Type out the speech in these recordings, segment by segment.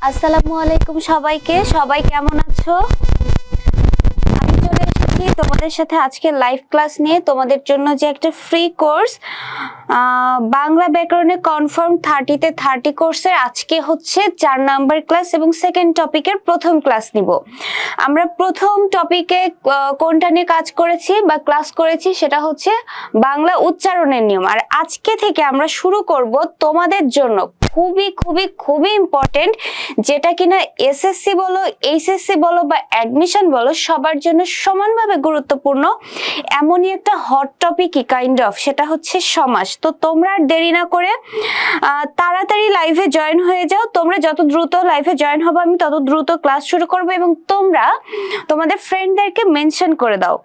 আসসালামু আলাইকুম সবাইকে। সবাই কেমন আছো? আমি চলে এসেছি তোমাদের সাথে আজকে লাইভ ক্লাস নিয়ে, তোমাদের জন্য যে একটা ফ্রি কোর্স বাংলা ব্যাকরণে কনফার্ম 30-তে 30 কোর্সের আজকে হচ্ছে 4 নাম্বার ক্লাস এবং সেকেন্ড টপিকের প্রথম ক্লাস নিব। আমরা প্রথম টপিকে কোনটা নিয়ে কাজ করেছি বা ক্লাস করেছি সেটা হচ্ছে বাংলা উচ্চারণের নিয়ম। আর আজকে থেকে আমরা শুরু করব তোমাদের জন্য খুবই খুবই খুবই ইম্পর্টেন্ট, যেটা কিনা এসএসসি বলো, এইচএসসি বলো বা অ্যাডমিশন বলো, সবার জন্য সমানভাবে গুরুত্বপূর্ণ এমনই একটা হট টপিকই কাইন্ড অফ, সেটা হচ্ছে সমাস। তো তোমরা আর দেরি না করে তাড়াতাড়ি লাইভে জয়েন হয়ে যাও। তোমরা যত দ্রুত লাইভে জয়েন হবে আমি তত দ্রুত ক্লাস শুরু করব, এবং তোমরা তোমাদের ফ্রেন্ডদেরকে মেনশন করে দাও।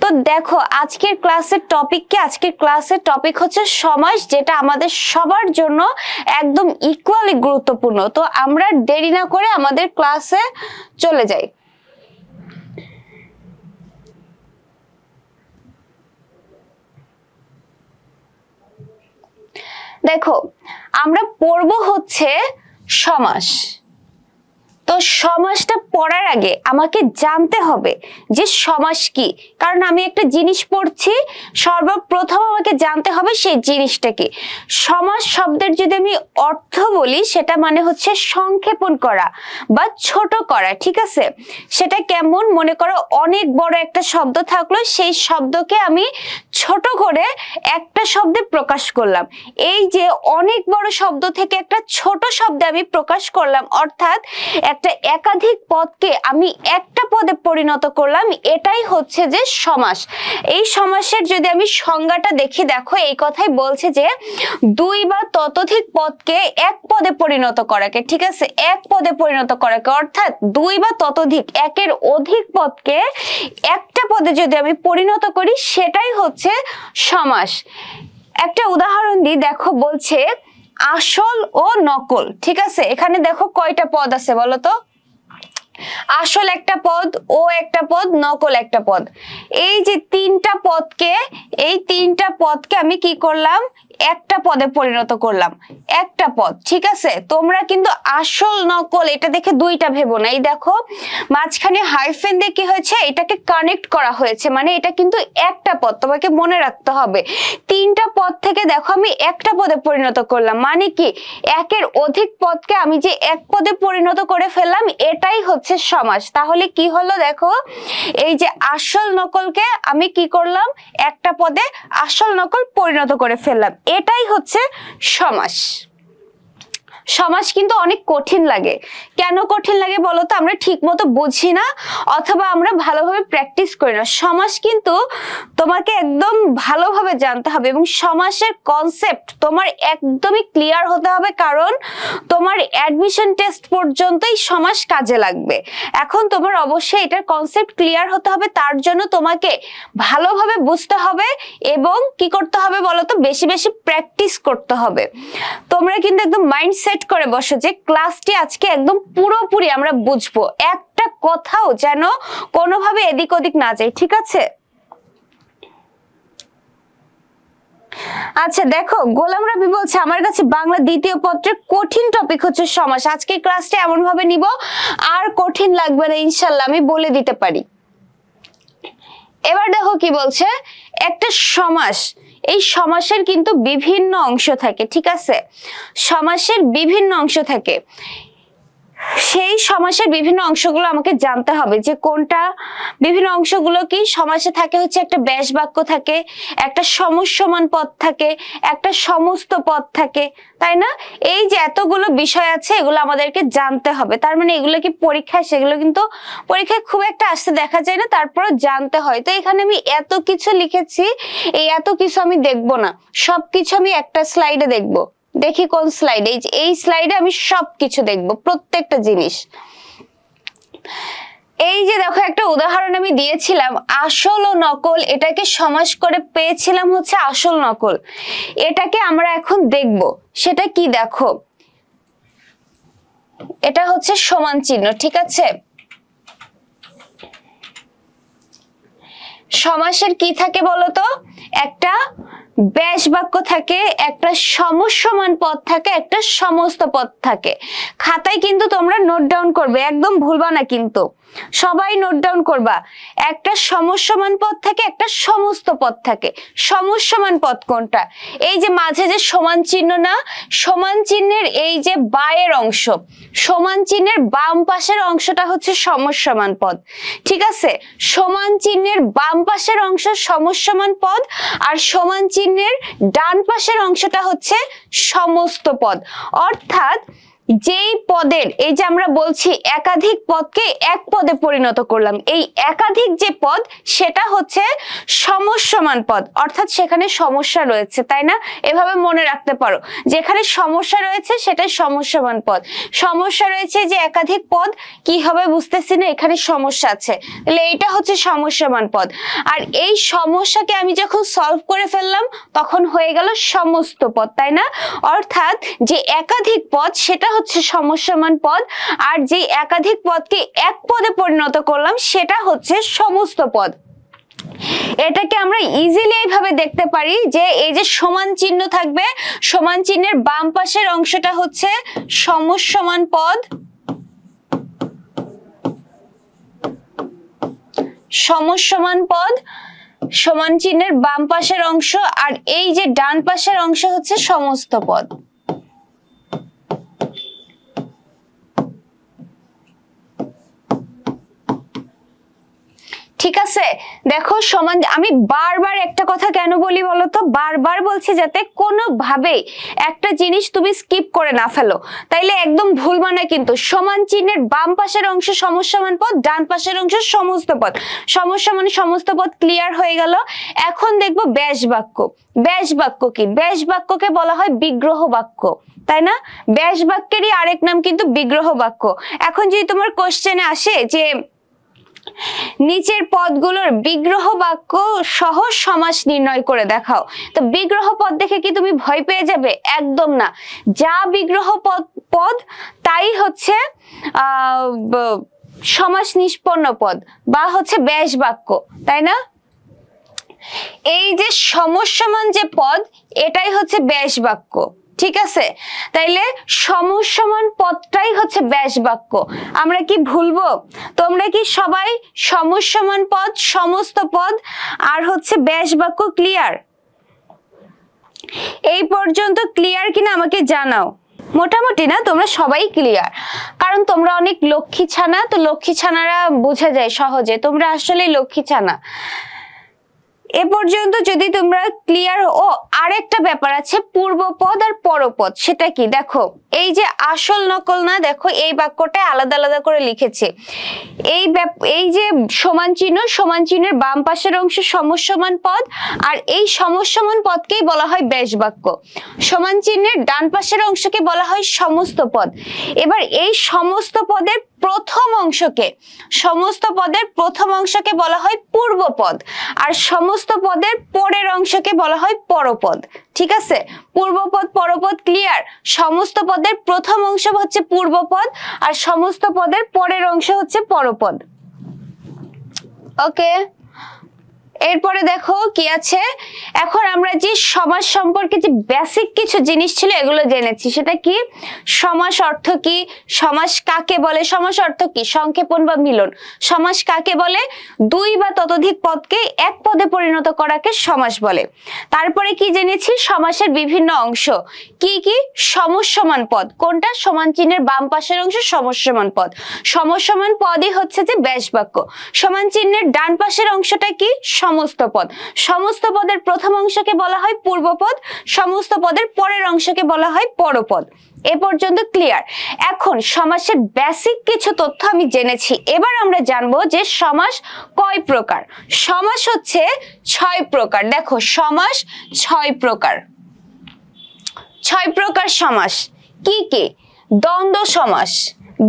তো দেখো আজকের ক্লাসের টপিক হচ্ছে সমাস, যেটা আমাদের সবার জন্য একদম ইকুয়ালি গুরুত্বপূর্ণ। তো আমরা দেরি না করে আমাদের ক্লাসে চলে যাই। দেখো আমরা পড়বো হচ্ছে সমাস। তো সমাসটা পড়ার আগে আমাকে জানতে হবে যে সমাস কি, কারণ আমি একটা জিনিস পড়ছি, সর্বপ্রথম আমাকে জানতে হবে সেই জিনিসটা কি। সমাস শব্দের যদি আমি অর্থ বলি, সেটা মানে হচ্ছে সংক্ষেপণ করা বা ছোট করা, ঠিক আছে? সেটা কেমন, মনে করো অনেক বড় একটা শব্দ থাকলো, সেই শব্দকে আমি ছোট করে একটা শব্দে প্রকাশ করলাম। এই যে অনেক বড় শব্দ থেকে একটা ছোট শব্দে আমি প্রকাশ করলাম, অর্থাৎ একটা একাধিক পদকে আমি একটা পদে পরিণত করলাম, এটাই হচ্ছে যে সমাস। এই সমাসের যদি আমি সংজ্ঞাটা দেখি, দেখো এই কথাই বলছে যে দুই বা ততোধিক পদকে এক পদে পরিণত করাকে, ঠিক আছে, এক পদে পরিণত করাকে, অর্থাৎ দুই বা ততোধিক একের অধিক পদকে একটা পদে যদি আমি পরিণত করি, সেটাই হচ্ছে সমাস। একটা উদাহরণ দিই, দেখো বলছে আসল ও নকল, ঠিক আছে? এখানে দেখো কয়টা পদ আছে বলো তো? আসল একটা পদ, ও একটা পদ, নকল একটা পদ। এই যে তিনটা পদকে আমি কি করলাম, একটা পদে পরিণত করলাম, একটা পদ, ঠিক আছে? তোমরা কিন্তু আসল নকল এটা দেখে দুইটা ভেবো না। এই দেখো মাঝখানে হাইফেন দিয়ে কি হয়েছে, এটাকে কানেক্ট করা হয়েছে, মানে এটা কিন্তু একটা পদ, তোমাকে মনে রাখতে হবে। তিনটা পদ থেকে দেখো আমি একটা পদে পরিণত করলাম, মানে কি একের অধিক পদকে আমি যে এক পদে পরিণত করে ফেললাম, এটাই হচ্ছে সমাস। তাহলে কি হলো দেখো, এই যে আসল নকলকে আমি কি করলাম, একটা পদে আসল নকল পরিণত করে ফেললাম, এটাই হচ্ছে সমাস। সমাস কিন্তু অনেক কঠিন লাগে। কেন কঠিন লাগে বলো তো? আমরা ঠিক মতো বুঝি না, অথবা আমরা ভালোভাবে প্র্যাকটিস করি না। সমাস কিন্তু তোমাকে একদম ভালোভাবে জানতে হবে, এবং সমাসের কনসেপ্ট তোমার একদমই ক্লিয়ার হতে হবে, কারণ তোমার অ্যাডমিশন টেস্ট পর্যন্তই সমাস কাজে লাগবে। এখন তোমার অবশ্যই এটার কনসেপ্ট ক্লিয়ার হতে হবে, তার জন্য তোমাকে ভালোভাবে বুঝতে হবে এবং কি করতে হবে বলো তো, বেশি বেশি প্র্যাকটিস করতে হবে। তোমরা কিন্তু একদম মাইন্ড সেট করে বসো যে ক্লাসটি আজকে একদম পুরোপুরি আমরা বুঝবো, একটা কথাও যেন কোনোভাবে এদিক ওদিক না যায়, ঠিক আছে? আচ্ছা দেখো, গোলাম রাবি বলছে আমার কাছে বাংলা দ্বিতীয় পত্রের কঠিন টপিক হচ্ছে সমাস। আজকে ক্লাসটা এমন ভাবে নিব আর কঠিন লাগবে না ইনশাল্লাহ, আমি বলে দিতে পারি। এবার দেখো কি বলছে, একটা সমাস, এই সমাসের কিন্তু বিভিন্ন অংশ থাকে, ঠিক আছে? সমাসের বিভিন্ন অংশ থাকে, সেই সমাসের বিভিন্ন অংশগুলো আমাকে জানতে হবে যে কোনটা। বিভিন্ন অংশগুলো কি সমাসে থাকে হচ্ছে একটা ব্যাস বাক্য থাকে, একটা সমসমান পদ থাকে, একটা সমস্ত পদ থাকে, তাই না? এই যে এতগুলো বিষয় আছে, এগুলো আমাদেরকে জানতে হবে। তার মানে এগুলো কি পরীক্ষায়, সেগুলো কিন্তু পরীক্ষায় খুব একটা আসতে দেখা যায় না, তারপরে জানতে হয়। তো এখানে আমি এত কিছু লিখেছি, এই এত কিছু আমি দেখবো না, সবকিছু আমি একটা স্লাইডে দেখবো। দেখি কোন স্লাইডে, এই স্লাইডে আমি সবকিছু দেখবো, প্রত্যেকটা জিনিস। এই যে দেখো একটা উদাহরণ আমি দিয়েছিলাম, আসল ও নকল, এটাকে সমাস করে পেয়েছিলাম হচ্ছে আসল নকল। এটাকে আমরা এখন দেখব, সেটা কি দেখো, এটা হচ্ছে সমান চিহ্ন, ঠিক আছে? সমাসের কি থাকে বলতো, একটা ব্যাস বাক্য থাকে, একটা সমস্যমান পদ থাকে, একটা সমস্ত পদ থাকে। খাতায় কিন্তু তোমরা নোট ডাউন করবে, একদম ভুলবা না কিন্তু, সবাই নোট ডাউন করবা। একটা সমস্যমান পদ থাকে, একটা সমস্ত পদ থাকে। সমস্যমান পদ কোনটা? এই যে মাঝে যে সমান চিহ্ন না, সমান চিহ্নের এই যে বায়ের অংশ, সমান চিহ্নের বাম পাশের অংশটা হচ্ছে সমস্যমান পদ। ঠিক আছে, সমান চিহ্নের বাম পাশের অংশ সমস্যমান পদ, আর সমান চিহ্নের ডান পাশের অংশটা হচ্ছে সমস্ত পদ। অর্থাৎ যেই পদের, এই যে আমরা বলছি একাধিক পদকে এক পদে পরিণত করলাম, এই একাধিক যে পদ সেটা হচ্ছে সমস্যমান পদ, অর্থাৎ সেখানে সমস্যা রয়েছে, তাই না? এভাবে মনে রাখতে পারো, যেখানে সমস্যা রয়েছে সেটাই সমস্যমান পদ। সমস্যা রয়েছে যে একাধিক পদ, কি হবে বুঝতেছি না, এখানে সমস্যা আছে, তাহলে এইটা হচ্ছে সমস্যমান পদ। আর এই সমস্যাকে আমি যখন সলভ করে ফেললাম তখন হয়ে গেল সমস্ত পদ, তাই না? অর্থাৎ যে একাধিক পদ সেটা হচ্ছে সমস্যমান পদ, আর যে একাধিক পদকে এক পদে পরিণত করলাম সেটা হচ্ছে সমস্ত পদ। এটাকে আমরা ইজিলি এইভাবে দেখতে পারি যে এই যে সমান চিহ্ন থাকবে, সমান চিহ্নের বাম পাশের অংশটা হচ্ছে সমস্যমান পদ, সমস্যমান পদ, সমান চিহ্নের বাম পাশের অংশ, আর এই যে ডান পাশের অংশ হচ্ছে সমস্ত পদ। ঠিক আছে, দেখো সমান, আমি বারবার একটা কথা কেন বলি বলতো, বারবার বলছি যাতে কোনোভাবেই একটা জিনিস তুমি স্কিপ করে না ফেলো, তাইলে একদম ভুলবা না কিন্তু। সমান চিহ্নের বাম পাশের অংশ সমস্যমান পদ, ডান পাশের অংশ সমস্ত পদ। সমস্যা মানে সমস্ত পদ, ক্লিয়ার হয়ে গেল। এখন দেখবো ব্যাস বাক্য। ব্যাস বাক্য কি? ব্যাস বাক্যকে বলা হয় বিগ্রহ বাক্য, তাই না? ব্যাস বাক্যেরই আরেক নাম কিন্তু বিগ্রহ বাক্য। এখন যদি তোমার কোশ্চেনে আসে যে নিচের পদগুলোর বিগ্রহ বাক্য সহজ সমাস নির্ণয় করে দেখাও, তো বিগ্রহ পদ দেখে কি তুমি ভয় পেয়ে যাবে? একদম না। যা বিগ্রহ পদ তাই হচ্ছে সমাস নিষ্পন্ন পদ বা হচ্ছে ব্যাস বাক্য, তাই না? এই যে সমস্যমান যে পদ এটাই হচ্ছে ব্যাস বাক্য, ঠিক আছে? তাইলে সমস্যমান পদটাই হচ্ছে ব্যাস বাক্য। আমরা কি ভুলবো? তোমরা কি সবাই সমস্যমান পদ, সমস্ত পদ আর হচ্ছে ব্যাস বাক্য ক্লিয়ার? এই পর্যন্ত ক্লিয়ার কিনা আমাকে জানাও। মোটামুটি না, তোমরা সবাই ক্লিয়ার, কারণ তোমরা অনেক লক্ষ্মী ছানা, তো লক্ষ্মী ছানারা বোঝা যায় সহজে, তোমরা আসলে লক্ষ্মী ছানা। এ পর্যন্ত যদি তোমরা ক্লিয়ার। ও আরেকটা ব্যাপার আছে, পূর্বপদ আর পরপদ, সেটা কি দেখো, এই যে আসল নকল না, দেখো এই বাক্যটা আলাদা আলাদা করে লিখেছে। এই যে সমান চিহ্ন, সমান চিহ্নের বাম পাশের অংশ সমস্যমান পদ, আর এই সমস্যমান পদকেই বলা হয় ব্যাস বাক্য। সমান চিহ্নের ডান পাশের অংশকে বলা হয় সমস্ত পদ। এবার এই সমস্ত পদের প্রথম অংশকে, সমস্ত পদের প্রথম অংশকে বলা হয় পূর্বপদ, আর সমস্ত পদের পরের অংশকে বলা হয় পরপদ। ঠিক আছে, পূর্বপদ পরপদ ক্লিয়ার? সমস্ত পদের প্রথম অংশ হচ্ছে পূর্বপদ, আর সমস্ত পদের পরের অংশ হচ্ছে পরপদ। ওকে, এরপরে দেখো কি আছে। এখন আমরা যে সমাস সম্পর্কে যে বেসিক কিছু জিনিস ছিল এগুলো জেনেছি। সেটা কি? সমাস অর্থ কি, সমাস কাকে বলে, সমাস অর্থ কি, সংক্ষেপণ বা মিলন। সমাস কাকে বলে? দুই বা ততোধিক পদকে এক পদে পরিণত করাকে সমাস বলে। তারপরে কি জেনেছি? সমাসের বিভিন্ন অংশ কি কি? সমস্যমান পদ, কোনটা? সমান চিহ্নের বাম পাশের অংশ সমস্যমান পদ। সমস্যমান পদই হচ্ছে যে ব্যাস বাক্য। সমান চিহ্নের ডান পাশের অংশটা কি? সমস্ত পদ। সমস্ত পদের প্রথম অংশকে বলা হয় পূর্বপদ, সমস্ত পদের পরের অংশকে বলা হয় পরপদ। এ পর্যন্ত ক্লিয়ার? এখন সমাসের বেসিক কিছু তথ্য আমি জেনেছি, এবার আমরা জানবো যে সমাস কয় প্রকার। সমাস হচ্ছে 6 প্রকার। দেখো, সমাস 6 প্রকার। 6 প্রকার সমাস কি কি? দ্বন্দ্ব সমাস,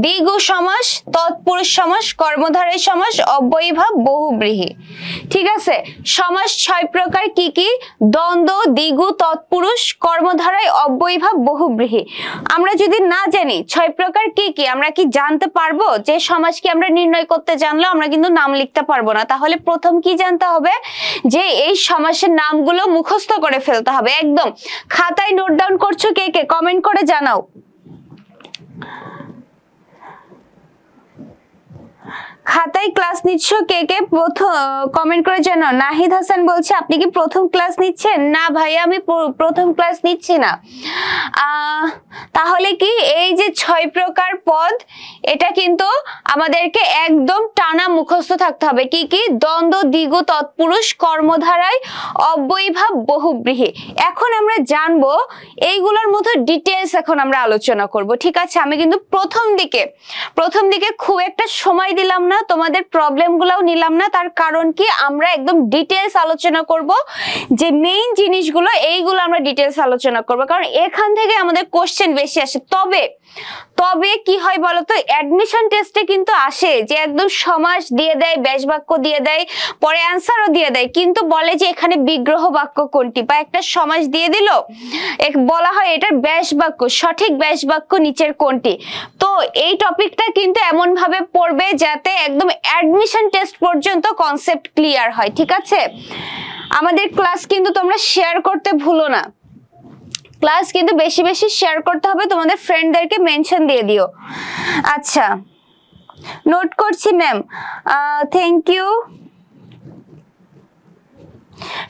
দ্বিগু সমাস, তৎপুরুষ সমাস, কর্মধারয় সমাস, অব্যয়ীভাব, বহুব্রীহি। ঠিক আছে, সমাস 6 প্রকার কি কি? দ্বন্দ্ব, দ্বিগু, তৎপুরুষ, কর্মধারয়, অব্যয়ীভাব, বহুব্রীহি। আমরা যদি না জানি 6 প্রকার কি কি, আমরা কি জানতে পারবো? যে সমাস কি আমরা নির্ণয় করতে জানলেও আমরা কিন্তু নাম লিখতে পারবো না। তাহলে প্রথম কি জানতে হবে? যে এই সমাসের নামগুলো মুখস্থ করে ফেলতে হবে। একদম খাতায় নোট ডাউন করছো কে কে? কমেন্ট করে জানাও। খাতায় ক্লাস নিচ্ছ কে কে? প্রথম কমেন্ট করে জানাও। নাহিদ হাসান বলছে আপনি কি প্রথম ক্লাস নিচ্ছেন? না ভাইয়া, আমি প্রথম ক্লাস নিচ্ছি না। তাহলে কি এই যে 6 প্রকার পদ, এটা কিন্তু আমাদেরকে একদম টানা মুখস্থ থাকতে হবে। কি কি? দ্বন্দ্ব, দ্বিগু, তৎপুরুষ, কর্মধারায়, অব্যয়ীভাব, বহুব্রীহি। এখন আমরা জানবো এইগুলোর মধ্যে ডিটেলস এখন আমরা আলোচনা করব। ঠিক আছে, আমি কিন্তু প্রথম দিকে খুব একটা সময় দিলাম না, তোমাদের প্রবলেম গুলাও নিলাম না। তার কারণ কি? আমরা একদম ডিটেলস আলোচনা করব, যে মেইন জিনিসগুলো এইগুলো আমরা ডিটেলস আলোচনা করব, কারণ এখান থেকে আমাদের কোশ্চেন বেশি আসে। তবে কি হয় বলতো, অ্যাডমিশন টেস্টে কিন্তু আসে যে একদম সমাস দিয়ে দেয়, ব্যাস বাক্য দিয়ে দেয়, পরে অ্যান্সারও দিয়ে দেয়, কিন্তু বলে যে এখানে বিগ্রহ বাক্য কোনটি, বা একটা সমাস দিয়ে দিল, বলা হয় এটার ব্যাস বাক্য, সঠিক ব্যাস বাক্য নিচের কোনটি। তো এই টপিকটা কিন্তু এমন ভাবে পড়বে যাতে একদম অ্যাডমিশন টেস্ট পর্যন্ত কনসেপ্ট ক্লিয়ার হয়। ঠিক আছে, আমাদের ক্লাস কিন্তু তোমরা শেয়ার করতে ভুলো না। ক্লাস কিন্তু বেশি বেশি শেয়ার করতে হবে, তোমাদের ফ্রেন্ডদেরকে মেনশন দিয়ে দিও। আচ্ছা, নোট করছি ম্যাম, থ্যাংক ইউ।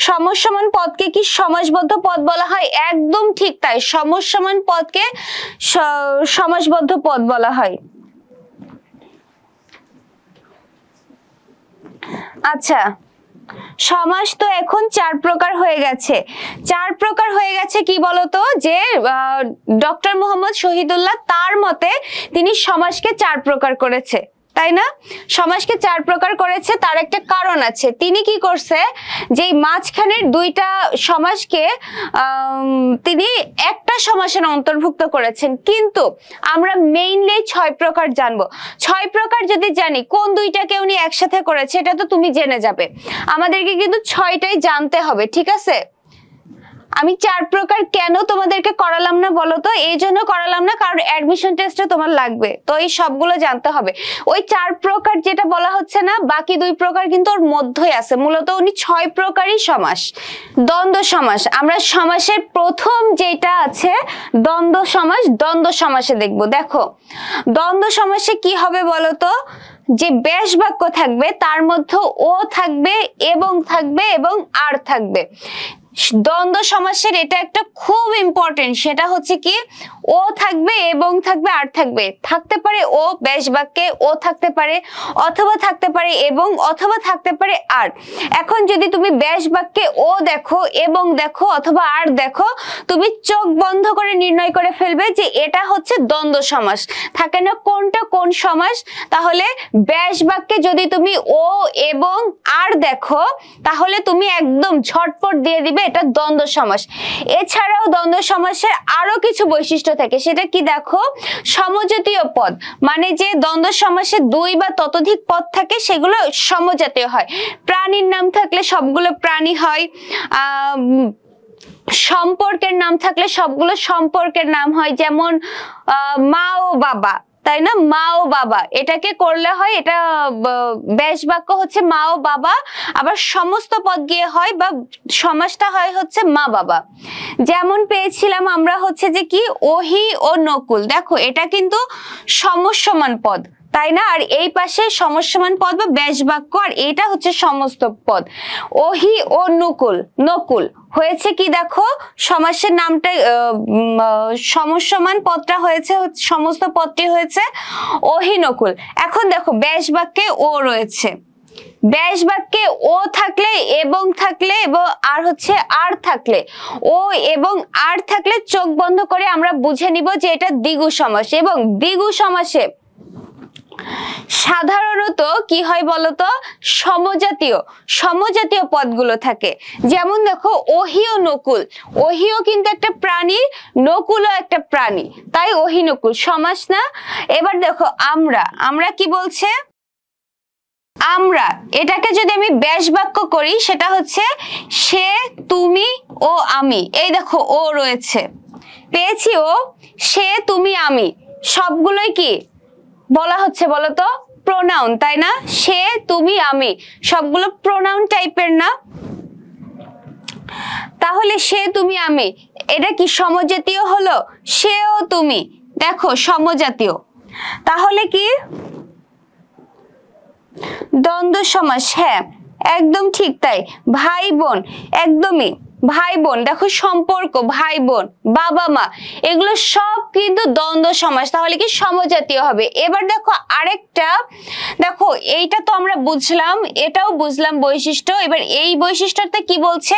সমসমান পদকে কি সমাসবদ্ধ পদ বলা হয়? একদম ঠিক তাই, সমসমান পদকে সমাসবদ্ধ পদ বলা হয়। আচ্ছা, সমাস তো এখন 4 প্রকার হয়ে গেছে। 4 প্রকার হয়ে গেছে কি বলতো, যে ডক্টর মোহাম্মদ শহীদুল্লাহ তার মতে তিনি সমাসকে 4 প্রকার করেছে, তাই না? সমাসকে 4 প্রকার করেছে, তার একটা কারণ আছে। তিনি কি করছে, যে মাঝখানের 2টা সমাসকে তিনি একটা সমাসের অন্তর্ভুক্ত করেছেন। কিন্তু আমরা মেইনলি 6 প্রকার জানবো। 6 প্রকার যদি জানি কোন 2টাকে উনি একসাথে করেছে, এটা তো তুমি জেনে যাবে। আমাদেরকে কিন্তু 6টাই জানতে হবে। ঠিক আছে, আমি 4 প্রকার কেন তোমাদেরকে করালাম না বলো তো? এই জন্য করালাম না কারণ অ্যাডমিশন টেস্টে তোমার লাগবে, তো এই সবগুলো জানতে হবে। ওই 4 প্রকার যেটা বলা হচ্ছে না, বাকি 2 প্রকার কিন্তু ওর মধ্যেই আছে। মূলত উনি 6 প্রকারই সমাস। দ্বন্দ্ব সমাস, আমরা সমাসের প্রথম যেটা আছে দ্বন্দ্ব সমাস, দ্বন্দ্ব সমাসে দেখবো। দেখো দ্বন্দ্ব সমাসে কি হবে বলো তো, যে ব্যাস বাক্য থাকবে, তার মধ্যে ও থাকবে, এবং থাকবে, এবং আর থাকবে। দ্বন্দ্ব সমাসের এটা একটা খুব ইম্পর্টেন্ট, সেটা হচ্ছে কি ও থাকবে, এবং থাকবে, আর থাকবে। থাকতে পারে ও ব্যাস বাক্যে, ও থাকতে পারে, অথবা থাকতে পারে এবং, অথবা থাকতে পারে আর। এখন যদি তুমি ব্যাস বাক্যে ও দেখো, এবং দেখো, অথবা আর দেখো, তুমি চোখ বন্ধ করে নির্ণয় করে ফেলবে যে এটা হচ্ছে দ্বন্দ্ব সমাস। থাকে না কোনটা কোন সমাস? তাহলে ব্যাস বাক্যে যদি তুমি ও এবং আর দেখো, তাহলে তুমি একদম ঝটপট দিয়ে দিবে এটা দ্বন্দ্ব সমাস। এছাড়াও দ্বন্দ্ব সমাসের আরো কিছু বৈশিষ্ট্য থাকে, সেটা কি দেখো, সমজাতীয় পদ, মানে যে দ্বন্দ্ব সমাসে 2 বা ততোধিক পদ থাকে সেগুলো সমজাতীয় হয়। প্রাণীর নাম থাকলে সবগুলো প্রাণী হয়, সম্পর্কের নাম থাকলে সবগুলো সম্পর্কের নাম হয়, যেমন মা ও বাবা, তাই না? মা ও বাবা, এটাকে করলে হয়, এটা ব্যাস বাক্য হচ্ছে মা ও বাবা, আবার সমস্ত পদ গিয়ে হয় বা সমাসটা হয় হচ্ছে মা বাবা। যেমন পেয়েছিলাম আমরা হচ্ছে যে কি ওহি ও নকুল, দেখো এটা কিন্তু সমসমান পদ, তাই না? আর এই পাশে সমসমান পদ বা ব্যাস বাক্য, আর এটা হচ্ছে সমস্ত পদ। ওহি ও নকুল, নকুল হয়েছে কি দেখো, সমাসের নামটা সমসমান পদটা হয়েছে, সমস্ত পদটি হয়েছে ওহি নকুল। এখন দেখো ব্যাস বাক্যে ও রয়েছে, ব্যাস বাক্যে ও থাকলে, এবং থাকলে, এবং আর হচ্ছে আর থাকলে, ও এবং আর থাকলে চোখ বন্ধ করে আমরা বুঝে নিব যে এটা দ্বিগু সমাস। এবং দ্বিগু সমাসে সাধারণত কি হয় বলতো, সমজাতীয় পদগুলো থাকে। যেমন দেখো ওহি ও নকুল, ওহিও কিন্তু একটা প্রাণী, নকুলও একটা প্রাণী, তাই অহিনকুল সমাস না। এবার দেখো আমরা, আমরা কি বলছে, আমরা এটাকে যদি আমি ব্যাস বাক্য করি সেটা হচ্ছে সে, তুমি ও আমি। এই দেখো ও রয়েছে, পেয়েছি ও, সে, তুমি, আমি, সবগুলোই কি বলা হচ্ছে বলতো, প্রোনাউন, তাই না? সে, তুমি, আমি সবগুলো প্রোনাউন টাইপের না? তাহলে সে, তুমি, আমি এটা কি সমজাতীয় হলো? সে ও তুমি দেখো সমজাতীয়, তাহলে কি দ্বন্দ্ব সমাস। হ্যাঁ একদম ঠিক তাই। ভাই বোন, একদমই ভাই বোন, দেখো সম্পর্ক, ভাই বোন, বাবা মা, এগুলো সব কিন্তু দ্বন্দ্ব সমাস, তাহলে কি সমজাতীয় হবে। এবার দেখো আরেকটা, দেখো এইটা তো আমরা বুঝলাম, এটাও বুঝলাম বৈশিষ্ট্য। এবার এই বৈশিষ্ট্যতে কি বলছে,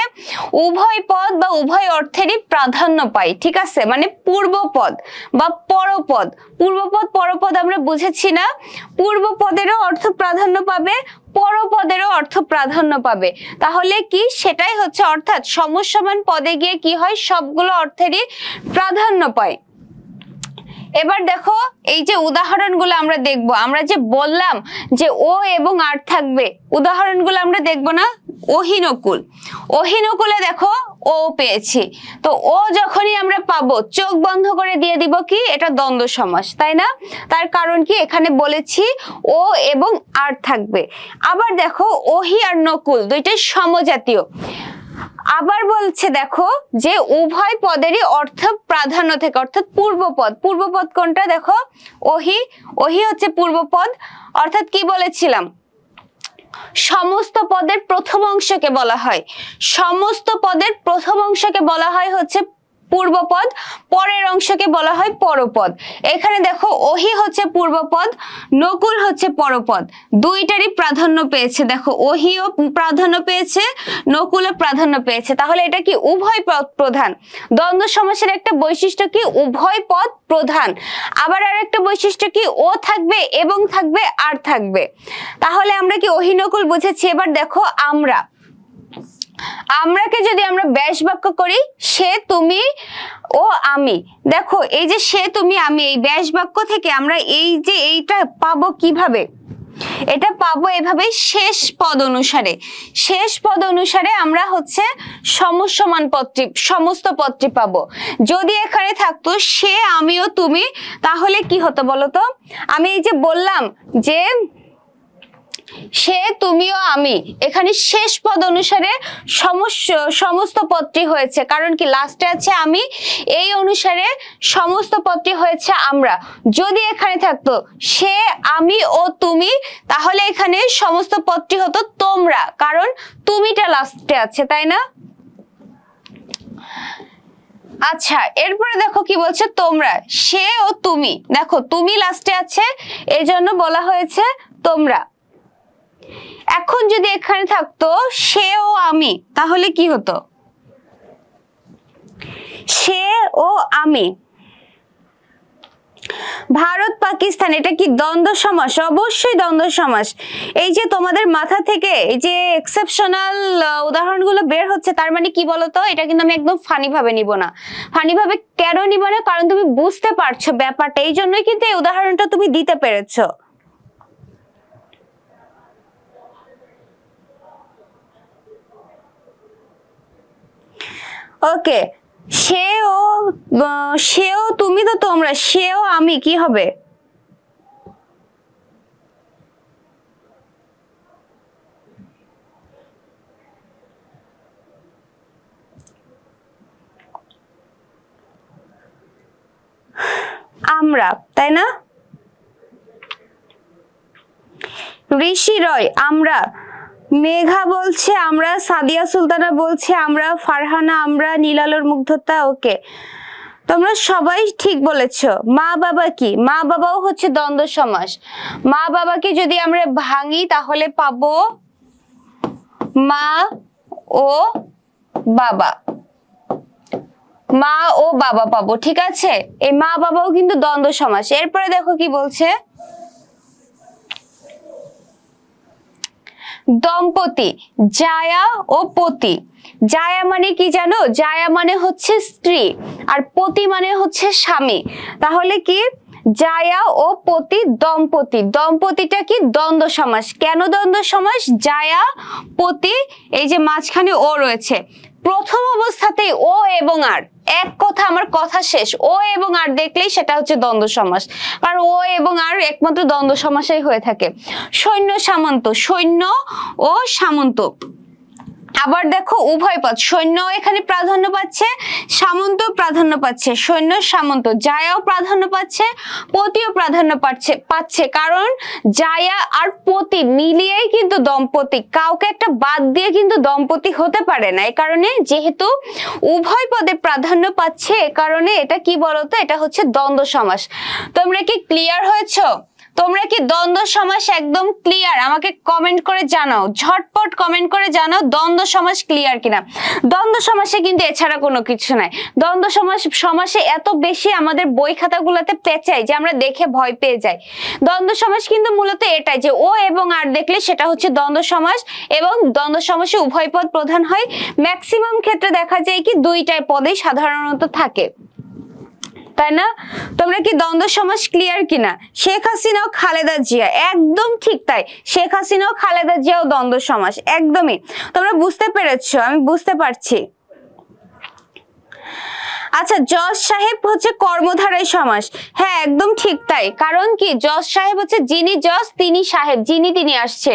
উভয় পদ বা উভয় অর্থেরই প্রাধান্য পায়, ঠিক আছে, মানে পূর্বপদ বা পরপদ। পূর্বপদ পরপদ আমরা বুঝেছি না, পূর্বপদেরও অর্থ প্রাধান্য পাবে, পরপদেরও অর্থ প্রাধান্য পাবে, তাহলে কি সেটাই হচ্ছে, অর্থাৎ সমসমান পদে গিয়ে কি হয়, সবগুলো অর্থেরই প্রাধান্য পায়। এবার দেখো এই যে উদাহরণগুলো আমরা দেখব, আমরা যে বললাম যে ও এবং আর থাকবে, উদাহরণগুলো আমরা দেখব না। অহিনকুল, অহিনকুলে দেখো ও পেয়েছি, তো ও যখনই আমরা পাবো চোখ বন্ধ করে দিয়ে দিব কি, এটা দ্বন্দ্ব সমাস, তাই না? তার কারণ কি, এখানে বলেছি ও এবং আর থাকবে। আবার দেখো ওহি আর নকুল দুইটাই সমজাতীয়। আবার বলছে দেখো যে উভয় পদেরই অর্থ প্রাধান্য থেকে, অর্থাৎ পূর্বপদ। পূর্বপদ কোনটা, দেখো ওহি, ওহি হচ্ছে পূর্বপদ, অর্থাৎ কি বলেছিলাম, সমস্ত পদের প্রথম অংশকে বলা হয়, সমস্ত পদের প্রথম অংশকে বলা হয় হচ্ছে পূর্বপদ, পরের অংশকে বলা হয় পরপদ। এখানে দেখো ওহি হচ্ছে পূর্বপদ, নকুল হচ্ছে পরপদ, দুইটারই প্রাধান্য পেয়েছে। দেখো ওহিও প্রাধান্য পেয়েছে, নকুলও প্রাধান্য পেয়েছে, তাহলে এটা কি উভয় পদ প্রধান। দ্বন্দ্ব সমাসের একটা বৈশিষ্ট্য কি, উভয় পদ প্রধান। আবার আর একটা বৈশিষ্ট্য কি, ও থাকবে এবং থাকবে আর থাকবে। তাহলে আমরা কি অহিনকুল বুঝেছি। এবার দেখো আমরা, আমরাকে যদি আমরা ব্যাস বাক্য করি, সে, তুমি ও আমি, দেখো এই যে সে, তুমি, আমি, এই ব্যাস বাক্য থেকে আমরা এই যে এইটা পাবো কিভাবে, এটা পাবো এভাবে, শেষ পদ অনুসারে। শেষ পদ অনুসারে আমরা হচ্ছে সমসমান পদটি, সমস্ত পদটি পাবো। যদি এখানে থাকতো সে, আমি ও তুমি, তাহলে কি হতো বলতো, আমি এই যে বললাম যে সে, তুমিও, আমি, এখানে শেষ পদ অনুসারে সমস্ত পদটি হয়েছে, কারণ কি লাস্টে আছে আমি, এই অনুসারে সমস্ত পদটি হয়েছে আমরা। যদি এখানে থাকতো সে, আমি ও তুমি, তাহলে এখানে সমস্ত পদটি হতো তোমরা, কারণ তুমিটা লাস্টে আছে, তাই না? আচ্ছা এরপরে দেখো কি বলছে, তোমরা, সে ও তুমি, দেখো তুমি লাস্টে আছে, এজন্য বলা হয়েছে তোমরা। এখন যদি এখানে থাকতো সে ও আমি, তাহলে কি হতো, সে ও আমি। ভারত পাকিস্তান, এটা কি দ্বন্দ্ব সমাস? অবশ্যই দ্বন্দ্ব সমাস। এই যে তোমাদের মাথা থেকে এই যে এক্সেপশনাল উদাহরণগুলো বের হচ্ছে, তার মানে কি বলতো, এটা কিন্তু আমি একদম ফানি ভাবে নিব না। ফানি ভাবে কেন নিব না, কারণ তুমি বুঝতে পারছো ব্যাপারটা, এই জন্যই কিন্তু এই উদাহরণটা তুমি দিতে পেরেছো। ওকে, সেও তুমি, তো তোমরা, সেও আমি, কি হবে, আমরা, তাই না? ঋষি রয়, আমরা। মেঘা বলছে আমরা, সাদিয়া সুলতানা বলছে আমরা, ফারহানা আমরা, নীলালোর মুগ্ধতা। ওকে, তোমরা সবাই ঠিক বলেছো। মা বাবা কি, মা বাবাও হচ্ছে দ্বন্দ্ব সমাস। মা বাবাকে যদি আমরা ভাঙি তাহলে পাবো মা ও বাবা, মা ও বাবা পাবো, ঠিক আছে? এই মা বাবাও কিন্তু দ্বন্দ্ব সমাস। এরপরে দেখো কি বলছে, দম্পতি, জায়া ও পতি। জায়া মানে কি জানো? জায়া মানে হচ্ছে স্ত্রী, আর পতি মানে হচ্ছে স্বামী। তাহলে কি জায়া ও পতি দম্পতি। দম্পতিটা কি? দ্বন্দ্ব সমাস। কেন দ্বন্দ্ব সমাস? জায়া পতি, এই যে মাঝখানে ও রয়েছে, প্রথম অবস্থাতেই ও এবং আর, এক কথা আমার কথা শেষ, ও এবং আর দেখলেই সেটা হচ্ছে দ্বন্দ্ব সমাস, কারণ ও এবং আর একমাত্র দ্বন্দ্ব সমাসই হয়ে থাকে। সৈন্য সামন্ত, সৈন্য ও সামন্ত। আবার দেখো উভয় পদ, সৈন্য এখানে প্রাধান্য পাচ্ছে, সামন্ত প্রাধান্য পাচ্ছে, সৈন্য সামন্ত। জায়াও প্রাধান্য পাচ্ছে, পতিও প্রাধান্য পাচ্ছে, কারণ জায়া আর পতি মিলিয়েই কিন্তু দম্পতি, কাউকে একটা বাদ দিয়ে কিন্তু দম্পতি হতে পারে না। এই কারণে যেহেতু উভয় পদে প্রাধান্য পাচ্ছে, এ কারণে এটা কি বলতো? এটা হচ্ছে দ্বন্দ্ব সমাস। তোমরা কি ক্লিয়ার হয়েছো? তোমরা কি দ্বন্দ্ব সমাস একদম ক্লিয়ার? আমাকে কমেন্ট করে জানাও, ঝটপট কমেন্ট করে জানাও দ্বন্দ্ব সমাস ক্লিয়ার কিনা। দ্বন্দ্ব সমাসে কিন্তু এছাড়া কোনো কিছু নাই। দ্বন্দ্ব সমাসে এত বেশি আমাদের বই খাতাগুলোতে পেঁচাই যে আমরা দেখে ভয় পেয়ে যাই। দ্বন্দ্ব সমাস কিন্তু মূলত এটাই যে ও এবং আর দেখলে সেটা হচ্ছে দ্বন্দ্ব সমাস, এবং দ্বন্দ্ব সমাসে উভয় পদ প্রধান হয়। ম্যাক্সিমাম ক্ষেত্রে দেখা যায় কি দুইটাই পদেই সাধারণত থাকে, তাই না? তোমরা কি দ্বন্দ্ব সমাস ক্লিয়ার কিনা? শেখ হাসিনা ও খালেদা জিয়া, একদম ঠিক তাই, শেখ হাসিনা ও খালেদা জিয়া ও দ্বন্দ্ব সমাস, একদমই। তোমরা বুঝতে পেরেছো? আমি বুঝতে পারছি। আচ্ছা, জজ সাহেব হচ্ছে কর্মধারয় সমাস। হ্যাঁ, একদম ঠিক তাই। কারণ কি, জজ সাহেব হচ্ছে যিনি জজ তিনি সাহেব, যিনি তিনি আসছে,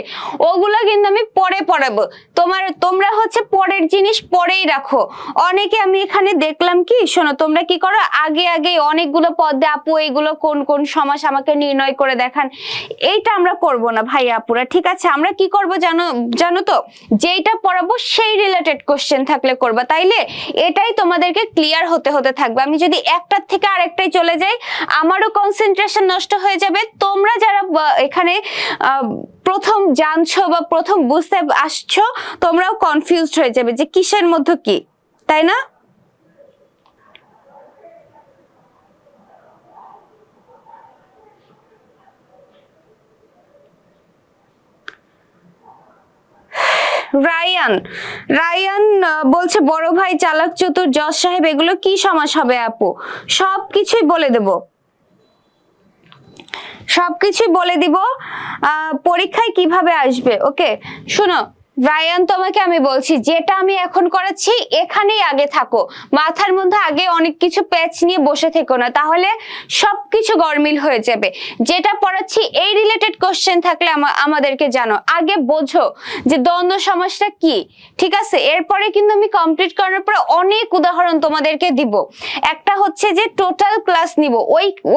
ওগুলো কিন্তু আমি পরে পড়াবো। তোমরা হচ্ছে পরের জিনিস পরেই রাখো। অনেকে আমি এখানে দেখলাম কি, শোনো, তোমরা কি করো, আগে আগে অনেকগুলো পদে আপু এগুলো কোন কোন সমাস আমাকে নির্ণয় করে দেখান। এইটা আমরা করব না ভাই আপুরা, ঠিক আছে? আমরা কি করব জানো তো, যেইটা পড়াবো সেই রিলেটেড কোশ্চেন থাকলে করবা, তাইলে এটাই তোমাদেরকে ক্লিয়ার হতে থাকবে। আমি যদি একটার থেকে আরেকটাই চলে যাই, আমারও কনসেন্ট্রেশন নষ্ট হয়ে যাবে। তোমরা যারা এখানে প্রথম জানছো বা প্রথম বুঝতে আসছো, তোমরাও কনফিউজড হয়ে যাবে যে কিসের মধ্যে কি, তাই না? রায়ান বলছে বড় ভাই চালাক চতুর জজ সাহেব, এগুলো কি সমাস হবে আপু? সবকিছুই বলে দেব, সবকিছুই বলে দিব। পরীক্ষায় কিভাবে আসবে? ওকে, শোনো রায়ান, তোমাকে আমি বলছি, যেটা আমি এখন করাচ্ছি এখানেই আগে থাকো, মাথার মধ্যে আগে অনেক কিছু প্যাচ নিয়ে বসে থেকো না, তাহলে সবকিছু গরমিল হয়ে যাবে। যেটা পড়াচ্ছি এই রিলেটেড কোশ্চেন থাকলে আমাদেরকে জানো, আগে বোঝো যে দ্বন্দ্ব সমাসটা কি, ঠিক আছে? এরপরে কিন্তু আমি কমপ্লিট করার পরে অনেক উদাহরণ তোমাদেরকে দিব। একটা হচ্ছে যে টোটাল ক্লাস নিব,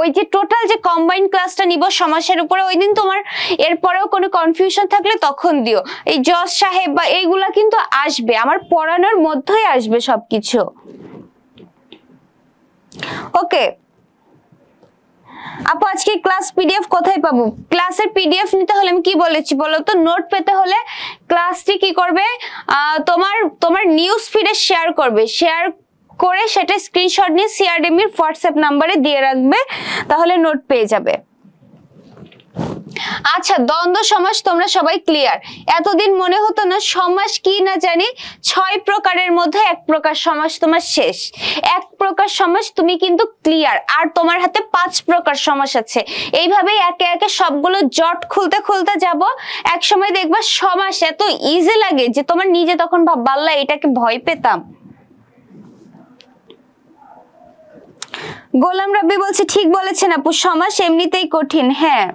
ওই যে টোটাল যে কম্বাইন্ড ক্লাসটা নিব সমাসের উপরে, ওই দিন তোমার এরপরেও কোনো কনফিউশন থাকলে তখন দিও। এই জজ সাহেব বা এইগুলা কিন্তু আসবে, আমার পড়ানোর মধ্যেই আসবে সবকিছু। ওকে আপু, আজকে ক্লাস পিডিএফ কোথায় পাবো? ক্লাসের পিডিএফ নিতে হলে আমি কি বলেছি বলো তো, নোট পেতে হলে ক্লাসটি কি করবে, তোমার নিউজ ফিডে শেয়ার করবে, শেয়ার করে সেটা স্ক্রিনশট নিয়ে সিআরডিএম এর হোয়াটসঅ্যাপ নাম্বারে দিয়ে রাখবে, তাহলে নোট পেয়ে যাবে। আচ্ছা, দ্বন্দ্ব সমাস তোমরা সবাই ক্লিয়ার? এতদিন মনে হতো না সমাস কি না জানি, 6 প্রকারের মধ্যে 1 প্রকার সমাস তোমার শেষ। 1 প্রকার সমাস তুমি কিন্তু ক্লিয়ার, আর তোমার হাতে 5 প্রকার সমাস আছে। এইভাবেই একে একে সবগুলো জট খুলতে খুলতে যাব, এক সময় দেখবা সমাস এত ইজি লাগে যে তোমার নিজে তখন ভাববাল্লা এটাকে ভয় পেতাম। গোলাম রাব্বি বলছে ঠিক বলেছেন আপু, সমাস এমনিতেই কঠিন। হ্যাঁ,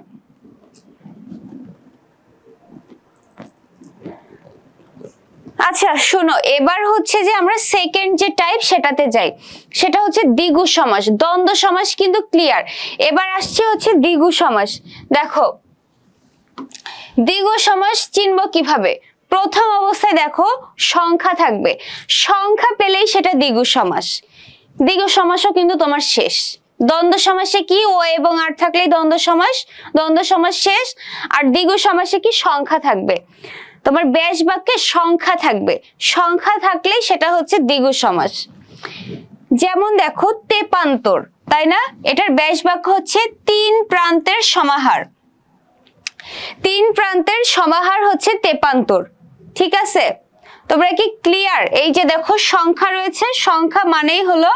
আচ্ছা শোনো, এবার হচ্ছে যে আমরা সেকেন্ড যে টাইপ সেটাতে যাই, সেটা হচ্ছে দ্বিগু সমাস। দ্বন্দ্ব সমাস কিন্তু ক্লিয়ার, এবার আসছে হচ্ছে দ্বিগু সমাস। দেখো দ্বিগু সমাস চিনব কিভাবে? প্রথম অবস্থায় দেখো সংখ্যা থাকবে, সংখ্যা পেলেই সেটা দ্বিগু সমাস। দ্বিগু সমাসও কিন্তু তোমার শেষ। দ্বন্দ্ব সমাসে কি ও এবং আর থাকলেই দ্বন্দ্ব সমাস শেষ। আর দ্বিগু সমাসে কি সংখ্যা থাকবে, তোমার ব্যাস বাক্যে সংখ্যা থাকবে, সংখ্যা থাকলেই সেটা হচ্ছে দ্বিগু সমাস। যেমন দেখো তেপান্তর, তাই না? এটার ব্যাস বাক্য হচ্ছে 3 প্রান্তের সমাহার। তিন প্রান্তের সমাহার হচ্ছে তেপান্তর। ঠিক আছে, তোমরা কি ক্লিয়ার? এই যে দেখো সংখ্যা রয়েছে, সংখ্যা মানেই হলো,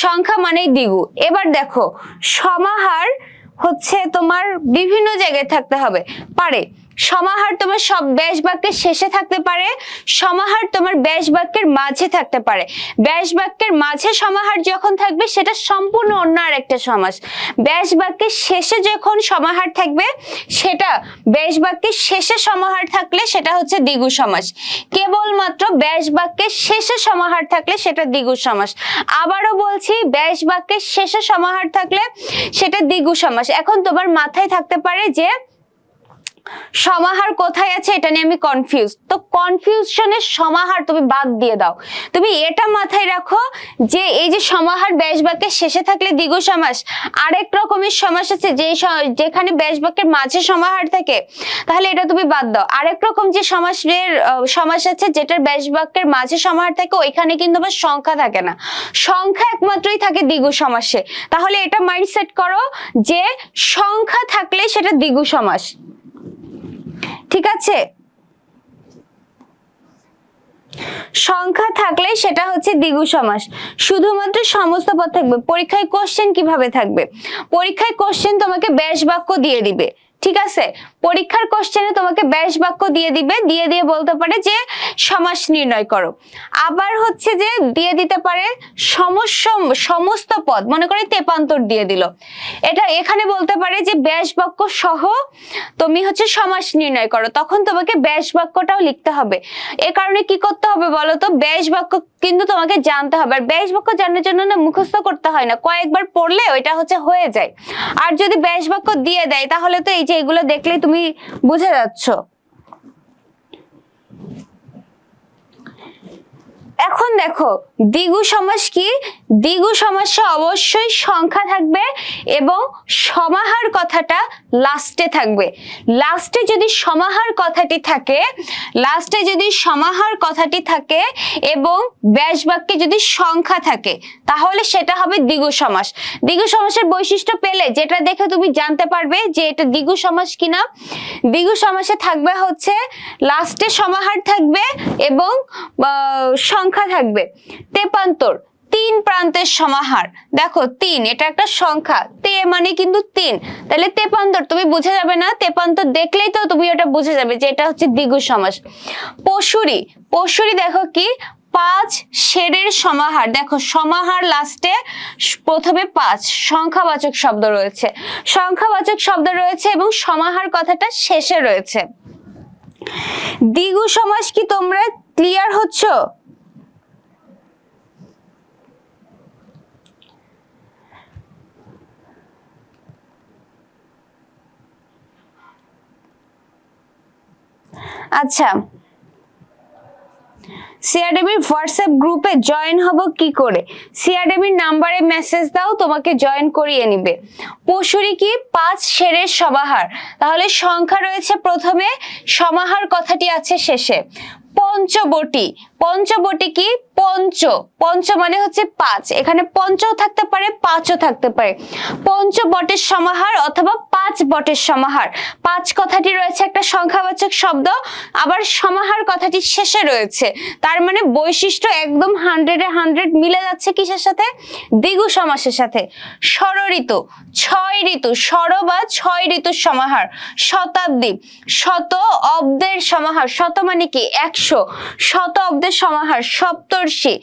সংখ্যা মানেই দ্বিগু। এবার দেখো সমাহার হচ্ছে তোমার বিভিন্ন জায়গায় থাকতে হবে পারে। সমাহার তোমার সব ব্যাস বাক্যের শেষে থাকতে পারে, সমাহার তোমার ব্যাস বাক্যের মাঝে থাকতে পারে। ব্যাস বাক্যের মাঝে সমাহার যখন থাকবে সেটা সম্পূর্ণ অন্য আরেকটা সমাস। ব্যাস বাক্যের শেষে যখন সমাহার থাকবে সেটা, ব্যাস বাক্যের শেষে সমাহার থাকলে সেটা হচ্ছে দ্বিগু সমাস। কেবলমাত্র ব্যাস বাক্যের শেষে সমাহার থাকলে সেটা দ্বিগু সমাস। আবারও বলছি, ব্যাস বাক্যের শেষে সমাহার থাকলে সেটা দ্বিগু সমাস। এখন তোমার মাথায় থাকতে পারে যে সমাহার কোথায় আছে, এটা নিয়ে আমি কনফিউজ। তো কনফিউশনের সমাহার তুমি বাদ দিয়ে দাও। তুমি এটা মাথায় রাখো যে এই যে সমাহার ব্যাস বাক্যের শেষে থাকলে দ্বিগু সমাস, আরেক রকমের সমাস আছে যেখানে ব্যাস বাক্যের মাঝে সমাহার থাকে, তাহলে এটা তুমি বাদ দাও। আরেক রকম যে সমাস আছে যেটার ব্যাস বাক্যের মাঝে সমাহার থাকে, ওইখানে কিন্তু আবার সংখ্যা থাকে না, সংখ্যা একমাত্রই থাকে দ্বিগু সমাসে। তাহলে এটা মাইন্ডসেট করো যে সংখ্যা থাকলে সেটা দ্বিগু সমাস। ঠিক আছে, সংখ্যা থাকলে সেটা হচ্ছে দ্বিগু সমাস। শুধুমাত্র সমস্ত পদ থাকবে। পরীক্ষায় কোশ্চেন কিভাবে থাকবে? পরীক্ষায় কোশ্চেন তোমাকে ব্যাস বাক্য দিয়ে দিবে। ঠিক আছে, পরীক্ষার কোশ্চেনে তোমাকে ব্যাস বাক্য দিয়ে দিবে, দিয়ে বলতে পারে যে সমাস নির্ণয় করো। আবার হচ্ছে যে দিয়ে দিতে পারে সমস্ত পদ, মনে করে তেপান্তর দিয়ে দিল, এটা এখানে বলতে পারে যে ব্যাস বাক্য সহ তুমি হচ্ছে সমাস নির্ণয় করো। তখন তোমাকে ব্যাস বাক্যটাও লিখতে হবে। এ কারণে কি করতে হবে বলো তো, ব্যাস বাক্য কিন্তু তোমাকে জানতে হবে। আর ব্যাস বাক্য জানার জন্য না মুখস্থ করতে হয় না, কয়েকবার পড়লে ওইটা হচ্ছে হয়ে যায়। আর যদি ব্যাস বাক্য দিয়ে দেয় তাহলে তো এই যে এগুলো দেখলেই তুমি বুঝে যাচ্ছ। এখন দেখো দ্বিগু সমাস কি? দ্বিগু সমাসে অবশ্যই সংখ্যা থাকবে এবং সমাহার কথাটা লাস্টে থাকবে। লাস্টে যদি সমাহার কথাটি থাকে, লাস্টে যদি সমাহার কথাটি থাকে এবং ব্যাস বাক্যে যদি সংখ্যা থাকে, তাহলে সেটা হবে দ্বিগু সমাস। দ্বিগু সমাসের বৈশিষ্ট্য পেলে যেটা দেখে তুমি জানতে পারবে যে এটা দ্বিগু সমাস কিনা, দ্বিগু সমাসে থাকবে হচ্ছে লাস্টে সমাহার থাকবে এবং সংখ্যা থাকবে। তেপান্তর, তিন প্রান্তের সমাহার। দেখো তিন, এটা একটা সংখ্যা, তে মানে কিন্তু তিন, তাহলে তেপান্তর তুমি বুঝে যাবে না? তেপান্তর দেখলেই তো তুমি ওটা বুঝে যাবে যে এটা হচ্ছে দ্বিগু সমাস। পশুরি, পশুরি দেখো কি? পাঁচ শেরের সমাহার। দেখো সমাহার লাস্টে প্রথমে পাঁচ সংখ্যাবাচক শব্দ রয়েছে, সংখ্যাবাচক শব্দ রয়েছে এবং সমাহার কথাটা শেষে রয়েছে। দ্বিগু সমাস কি তোমরা ক্লিয়ার হচ্ছ? আচ্ছা, সিআরডিবির হোয়াটসঅ্যাপ গ্রুপে জয়েন হব কি করে? সিআরডিবির নাম্বারে মেসেজ দাও, তোমাকে জয়েন করিয়ে নিবে। পশুরি কি? পাঁচ শেরের সমাহার, তাহলে সংখ্যা রয়েছে প্রথমে, সমাহার কথাটি আছে শেষে। পঞ্চবটি, পঞ্চবটি কি? পঞ্চ, পঞ্চ মানে হচ্ছে পাঁচ, এখানে পঞ্চও থাকতে পারে পাঁচও থাকতে পারে। পঞ্চবটের সমাহার অথবা পাঁচ বটের সমাহার। পাঁচ কথাটি রয়েছে একটা সংখ্যাবাচক শব্দ, আবার সমাহার কথাটি শেষে রয়েছে, তার মানে বৈশিষ্ট্য একদম 100-এ 100 মিলে যাচ্ছে কিসের সাথে? দ্বিগু সমাসের সাথে। ষড়ঋতু, ছয় ঋতু, ষড় বা ছয় ঋতুর সমাহার। শতাব্দী, শত অব্দের সমাহার, শত মানে কি? 100, শত অব্দের সমাহার। সপ্তর্ষি,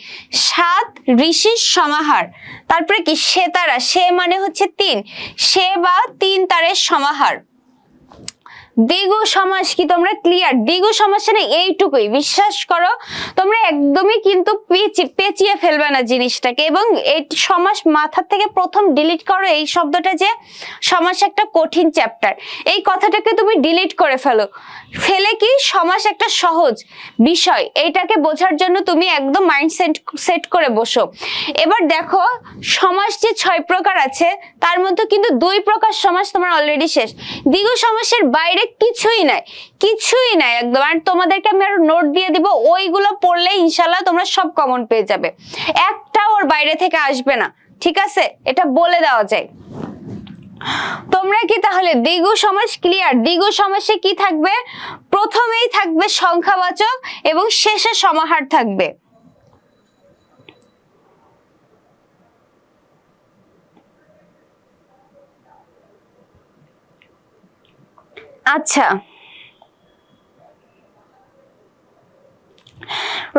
সাত ঋষির সমাহার। তারপরে কি? সেতারা, সে মানে হচ্ছে তিন, সে বা তিন তারের সমাহার। দ্বিগু সমাস কি তোমরা ক্লিয়ার? দ্বিগু সমাসে না এইটুকুই, বিশ্বাস করো তোমরা একদমই কিন্তু পেঁচিয়ে ফেলবে না জিনিসটাকে, এবং এই সমাস মাথা থেকে প্রথম ডিলিট করো। এই শব্দটা যে সমাস একটা কঠিন চ্যাপ্টার, এই কথাটাকে তুমি ডিলিট করে ফেলো। ফেলে কি সমাস একটা সহজ বিষয়, এইটাকে বোঝার জন্য তুমি একদম মাইন্ড সেট করে বসো। এবার দেখো সমাস যে 6 প্রকার আছে তার মধ্যে কিন্তু 2 প্রকার সমাস তোমার অলরেডি শেষ। দ্বিগু সমাসের বাইরে কিছুই নাই, কিছুই নাই একদম। আর তোমাদেরকে আমি আরো নোট দিয়ে দিব, ওইগুলো পড়লে ইনশাল্লাহ তোমরা সব কমন পেয়ে যাবে, একটা ওর বাইরে থেকে আসবে না। ঠিক আছে, এটা বলে দেওয়া যায়। তোমরা কি তাহলে দ্বিগু সমাস ক্লিয়ার? দ্বিগু সমাসে কি থাকবে? প্রথমেই থাকবে সংখ্যাবাচক এবং শেষে সমাহার থাকবে। আচ্ছা,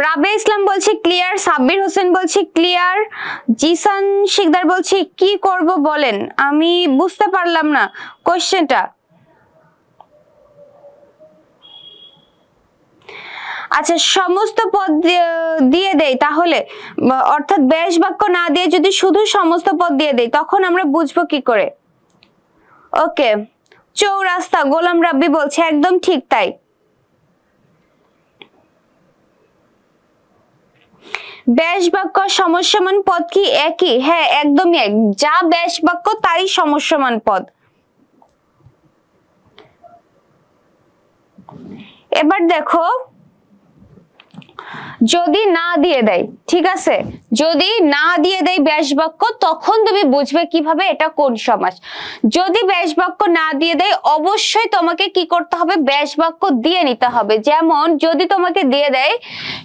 রাবে ইসলাম বলছি ক্লিয়ার, সাব্বির হোসেন বলছি ক্লিয়ার, জিসান শিকদার বলছি কি করব বলেন, আমি বুঝতে পারলাম না কোশ্চেনটা। আচ্ছা, সমস্ত পদ দিয়ে দেই তাহলে, অর্থাৎ ব্যাস বাক্য না দিয়ে যদি শুধু সমস্ত পদ দিয়ে দেই তখন আমরা বুঝবো কি করে? ওকে, চৌরাস্তা গোলাম রাব্বি বলছে একদম ঠিক তাই। ব্যাস বাক্য সমস্যমান পদ কি একই? হ্যাঁ একদমই এক, যা ব্যাস বাক্য তারই সমস্যমান পদ। এবার দেখো, যদি না দিয়ে দেয়, ঠিক আছে, যদি না দিয়ে দেয় ব্যাস বাক্য, তখন তুমি বুঝবে কিভাবে এটা কোন সমাস। যদি ব্যাস বাক্য না দিয়ে দেয় অবশ্যই তোমাকে কি করতে হবে? ব্যাস বাক্য দিয়ে নিতে হবে। যেমন যদি তোমাকে দিয়ে দেয়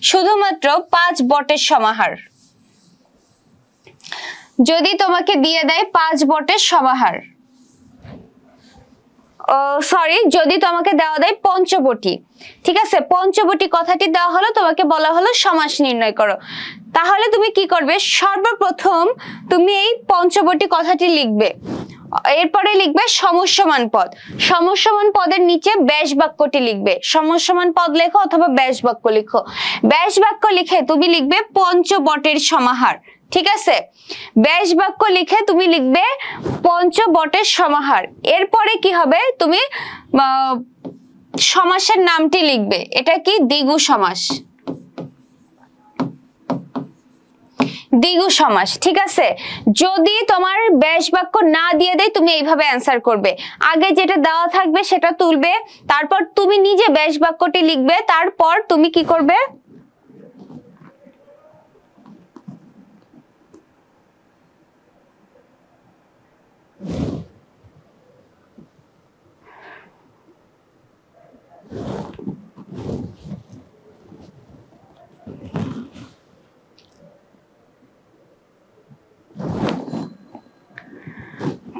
শুধুমাত্র 5 বটের সমাহার, যদি তোমাকে দিয়ে দেয় 5 বটের সমাহার, সরি, যদি তোমাকে দেওয়া দেয় পঞ্চবটি, ঠিক আছে, পঞ্চবটি কথাটি দেওয়া হলো, তোমাকে বলা হলো সমাস নির্ণয় করো, তাহলে তুমি কি করবে? সর্বপ্রথম তুমি এই পঞ্চবটি কথাটি লিখবে, এরপরে লিখবে সমস্যমান পদ, সমস্যমান পদের নিচে ব্যাস বাক্যটি লিখবে। সমস্যমান পদ লেখো অথবা ব্যাস বাক্য লিখো। ব্যাস বাক্য লিখে তুমি লিখবে পঞ্চবটের সমাহার, ঠিক আছে, ব্যাস বাক্য লিখে তুমি লিখবে পঞ্চবটের সমাহার। এরপরে কি হবে? তুমি সমাসের নামটি লিখবে, এটা কি? দ্বিগু সমাস, দ্বিগু সমাস, ঠিক আছে। যদি তোমার ব্যাস বাক্য না দিয়ে দেয় তুমি এইভাবে অ্যান্সার করবে, আগে যেটা দেওয়া থাকবে সেটা তুলবে, তারপর তুমি নিজে ব্যাস বাক্যটি লিখবে, তারপর তুমি কি করবে?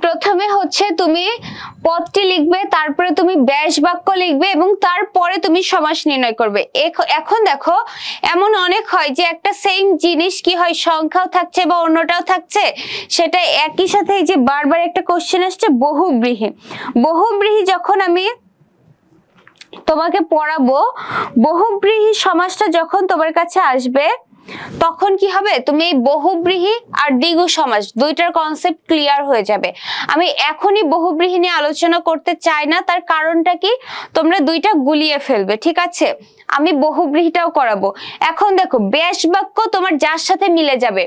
প্রথমে হচ্ছে তুমি পদটি লিখবে, তারপরে তুমি ব্যাস বাক্য লিখবে এবং তারপরে তুমি সমাস নির্ণয় করবে। এখন দেখো, এমন অনেক হয় যে একটা সেম জিনিস কি হয়, সংখ্যাও থাকছে বা অন্যটাও থাকছে, সেটা একই সাথে, এই যে বারবার একটা কোশ্চেন আসছে বহুব্রীহি, বহুব্রীহি যখন আমি তোমাকে পড়াবো, বহুব্রীহি সমাসটা যখন তোমার কাছে আসবে তখন কি হবে? তুমি এই বহুব্রীহি আর দ্বিগু সমাস দুইটার কনসেপ্ট ক্লিয়ার হয়ে যাবে। আমি এখনই বহুব্রীহি নিয়ে আলোচনা করতে চাই না, তার কারণটা কি? তোমরা দুইটা গুলিয়ে ফেলবে, ঠিক আছে, আমি বহুব্রীহিটাও করাবো। এখন দেখো, ব্যাস বাক্য তোমার যার সাথে মিলে যাবে,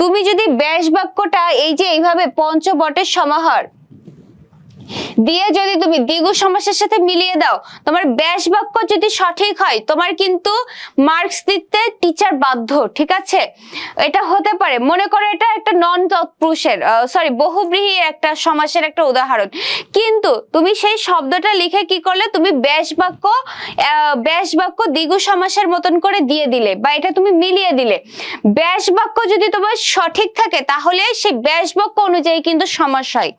তুমি যদি ব্যাস বাক্যটা এই যে এইভাবে পঞ্চবটের সমাহার দিয়ে যদি তুমি দ্বিগু সমাসের সাথে মিলিয়ে দাও, তোমার ব্যাস বাক্য যদি সঠিক হয় তোমার কিন্তু মার্কস দিতে টিচার বাধ্য, ঠিক আছে। এটা হতে পারে, মনে করো এটা একটা নন তৎপুরুষের সরি বহুব্রীহি একটা সমাসের একটা উদাহরণ, কিন্তু তুমি সেই শব্দটা লিখে কি করলে? তুমি ব্যাস বাক্য দ্বিগু সমাসের মতন করে দিয়ে দিলে, বা এটা তুমি মিলিয়ে দিলে। ব্যাস বাক্য যদি তোমার সঠিক থাকে তাহলে সেই ব্যাস বাক্য অনুযায়ী কিন্তু সমাস হয়।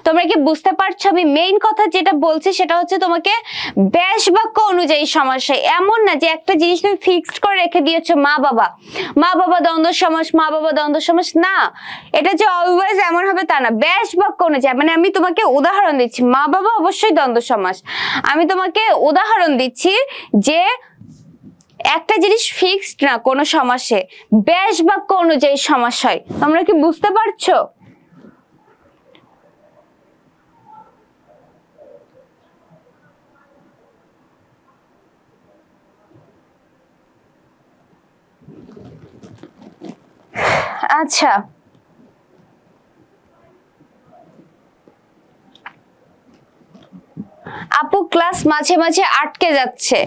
তোমরা কি বুঝতে পারছো? আমি মেইন কথা যেটা বলছি সেটা হচ্ছে তোমাকে ব্যাস বাক্য অনুযায়ী সমাস হয়। এমন না যে একটা জিনিস তুমি ফিক্সড করে রেখে দিয়েছো, মা বাবা, মা বাবা দ্বন্দ্ব সমাস, মা বাবা দ্বন্দ্ব সমাস, না, এটা যে অলওয়েজ এমন হবে তা না। ব্যাস বাক্য অনুযায়ী, মানে আমি তোমাকে উদাহরণ দিচ্ছি, মা বাবা অবশ্যই দ্বন্দ্ব সমাস, আমি তোমাকে উদাহরণ দিচ্ছি যে একটা জিনিস ফিক্সড না কোনো সমাসে, ব্যাস বাক্য অনুযায়ী সমাস হয়। তোমরা কি বুঝতে পারছো? আচ্ছা, আপু ক্লাস মাঝে মাঝে আটকে যাচ্ছে,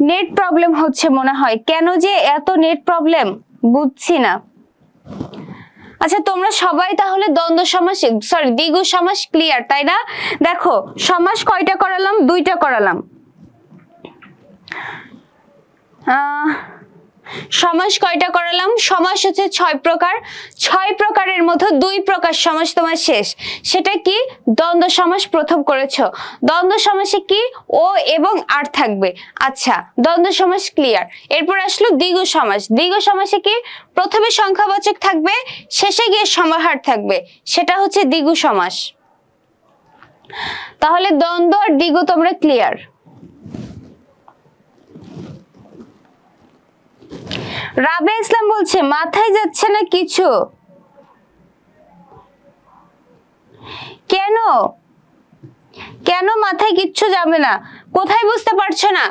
নেট প্রবলেম হচ্ছে মনে হয়। কেন যে এত নেট প্রবলেম বুঝছি না। আচ্ছা তোমরা সবাই তাহলে দ্বন্দ্ব সমাস সরি দ্বিগু সমাস ক্লিয়ার, তাই না? দেখো সমাস কয়টা করালাম? 2টা করালাম। সমাস কয়টা করালাম? সমাস হচ্ছে 6 প্রকার। 6 প্রকারের মধ্যে 2 প্রকার সমাস তোমার শেষ। সেটা কি? দ্বন্দ্ব সমাস প্রথম করেছো। দ্বন্দ্ব সমাসে কি? ও এবং আর থাকবে। আচ্ছা দ্বন্দ্ব সমাস ক্লিয়ার। এরপর আসলো দ্বিগু সমাস। দ্বিগু সমাসে কি? প্রথমে সংখ্যাবাচক থাকবে, শেষে গিয়ে সমাহার থাকবে, সেটা হচ্ছে দ্বিগু সমাস। তাহলে দ্বন্দ্ব আর দ্বিগু তোমরা ক্লিয়ার। রাবে ইসলাম বলছে মাথায় যাচ্ছে না কিছু, কেন কেন মাথায় কিচ্ছু যাবে না? কোথায় বুঝতে পারছো না?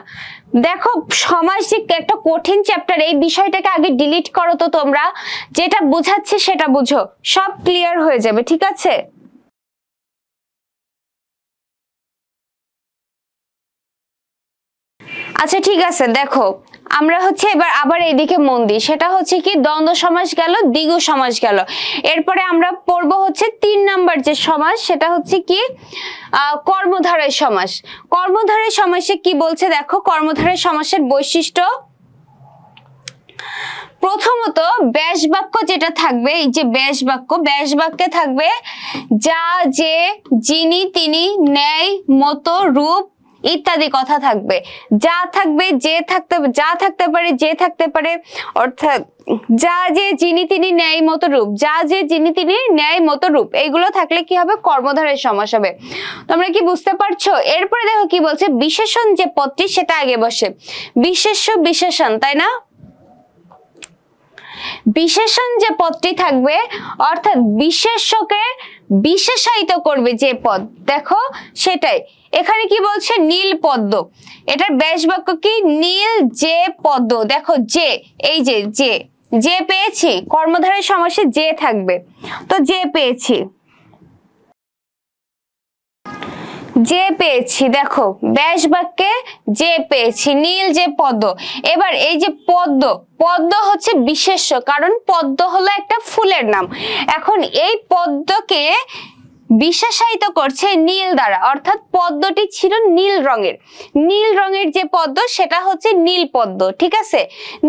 দেখো সমাজ যে একটা কঠিন চ্যাপ্টার, এই বিষয়টাকে আগে ডিলিট করো তো তোমরা, যেটা বুঝাচ্ছে সেটা বুঝো, সব ক্লিয়ার হয়ে যাবে, ঠিক আছে? আচ্ছা ঠিক আছে, দেখো আমরা হচ্ছে এবার আবার এদিকে মন দিই। সেটা হচ্ছে কি? দ্বন্দ্ব সমাস গেল, দ্বিগু সমাস গেল। এরপরে আমরা পড়বো হচ্ছে 3 নাম্বার যে সমাস, সেটা হচ্ছে কি? কর্মধারয় সমাস। কর্মধারয় সমাসে কি বলছে দেখো, কর্মধারয় সমাসের বৈশিষ্ট্য। প্রথমত ব্যাস বাক্য যেটা থাকবে, এই যে ব্যাস বাক্য, ব্যাস বাক্যে থাকবে যা, যে, যিনি, তিনি, ন্যায়, মতো, রূপ ইত্যাদি কথা থাকবে। যা থাকবে, যে থাকতে, যা থাকতে পারে, যে থাকতে পারে, অর্থাৎ যা, যে, যিনি, তিনি, ন্যায়, মতো, রূপ, যা, যে, যিনি, তিনি, ন্যায়, মতো, রূপ, এইগুলো থাকলে কি হবে? কর্মধারয় সমাস হবে। তোমরা কি বুঝতে পারছো? এরপরে দেখো কি বলছে, বিশেষণ যে পদটি সেটা আগে বসে। বিশেষ্য বিশেষণ, তাই না? বিশেষণ যে পদটি থাকবে, অর্থাৎ বিশেষ্যকে বিশেষায়িত করবে যে পদ, দেখো সেটাই। এখানে কি বলছে? নীল পদ্ম। এটার ব্যাস বাক্য কি? নীল যে পদ্ম। দেখো যে, এই যে যে, যে পেয়েছি, কর্মধারয় সমাসে যে থাকবে, তো যে পেয়েছি, যে পেয়েছি, দেখো ব্যাস বাক্যে যে পেয়েছি, নীল যে পদ্ম। এবার এই যে পদ্ম, পদ্ম হচ্ছে বিশেষ্য, কারণ পদ্ম হলো একটা ফুলের নাম। এখন এই পদ্মকে বিশেষায়িত করছে নীল দ্বারা, অর্থাৎ পদ্মটি ছিল নীল রঙের। নীল রঙের যে পদ্ম সেটা হচ্ছে নীল পদ্ম, ঠিক আছে?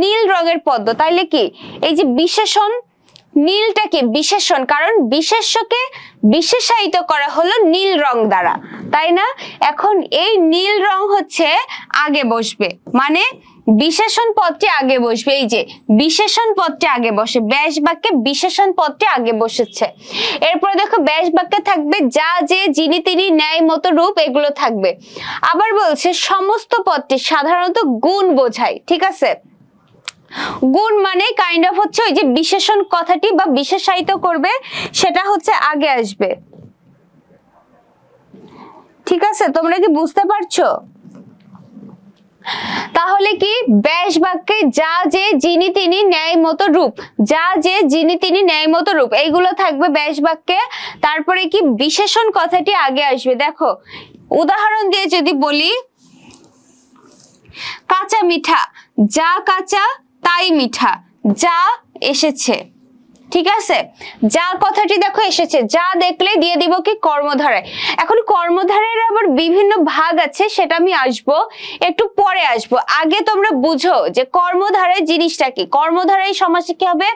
নীল রঙের পদ্ম। তাইলে কি এই যে বিশেষণ, নীলটাকে বিশেষণ, কারণ বিশেষ্যকে বিশেষায়িত করা হলো নীল রং দ্বারা, তাই না? এখন এই নীল রং হচ্ছে আগে বসবে, মানে বিশেষণ পদটি আগে বসবে। এই যে বিশেষণ পদটি আগে বসে, ব্যাস বাক্যে বিশেষণ পদটি আগে বসেছে। এরপরে দেখো ব্যাস বাক্যে থাকবে যা, যে, যিনি, তিনি, ন্যায়, মতো, রূপ, এগুলো থাকবে। আবার বলছে সমস্ত পদটি সাধারণত গুণ বোঝায়, ঠিক আছে? গুণ মানে কাইন্ড অফ হচ্ছে ওই যে বিশেষণ কথাটি বা বিশেষায়িত করবে, সেটা হচ্ছে আগে আসবে, ঠিক আছে? তোমরা কি বুঝতে পারছো? তাহলে কি ব্যাস বাক্যে যা, যে, যিনি, তিনি, ন্যায়, মতো, রূপ, যা, যে, যিনি, তিনি, ন্যায়, মতো, রূপ, এইগুলো থাকবে ব্যাস বাক্যে। তারপরে কি বিশেষণ কথাটি আগে আসবে। দেখো উদাহরণ দিয়ে যদি বলি, কাঁচা মিঠা, যা কাঁচা তাই মিঠা, যা এসেছে, ঠিক আছে? যা কথাটি দেখো এসেছে, যা দেখলে দিয়ে দিব কি? কর্মধারায়। এখন কর্মধারায় আবার বিভিন্ন ভাগ আছে, সেটা আমি আসবো একটু পরে আসবো। আগে তোমরা বুঝো যে কর্মধারায় জিনিসটা কি। কর্মধারায় সমাসে কি হবে?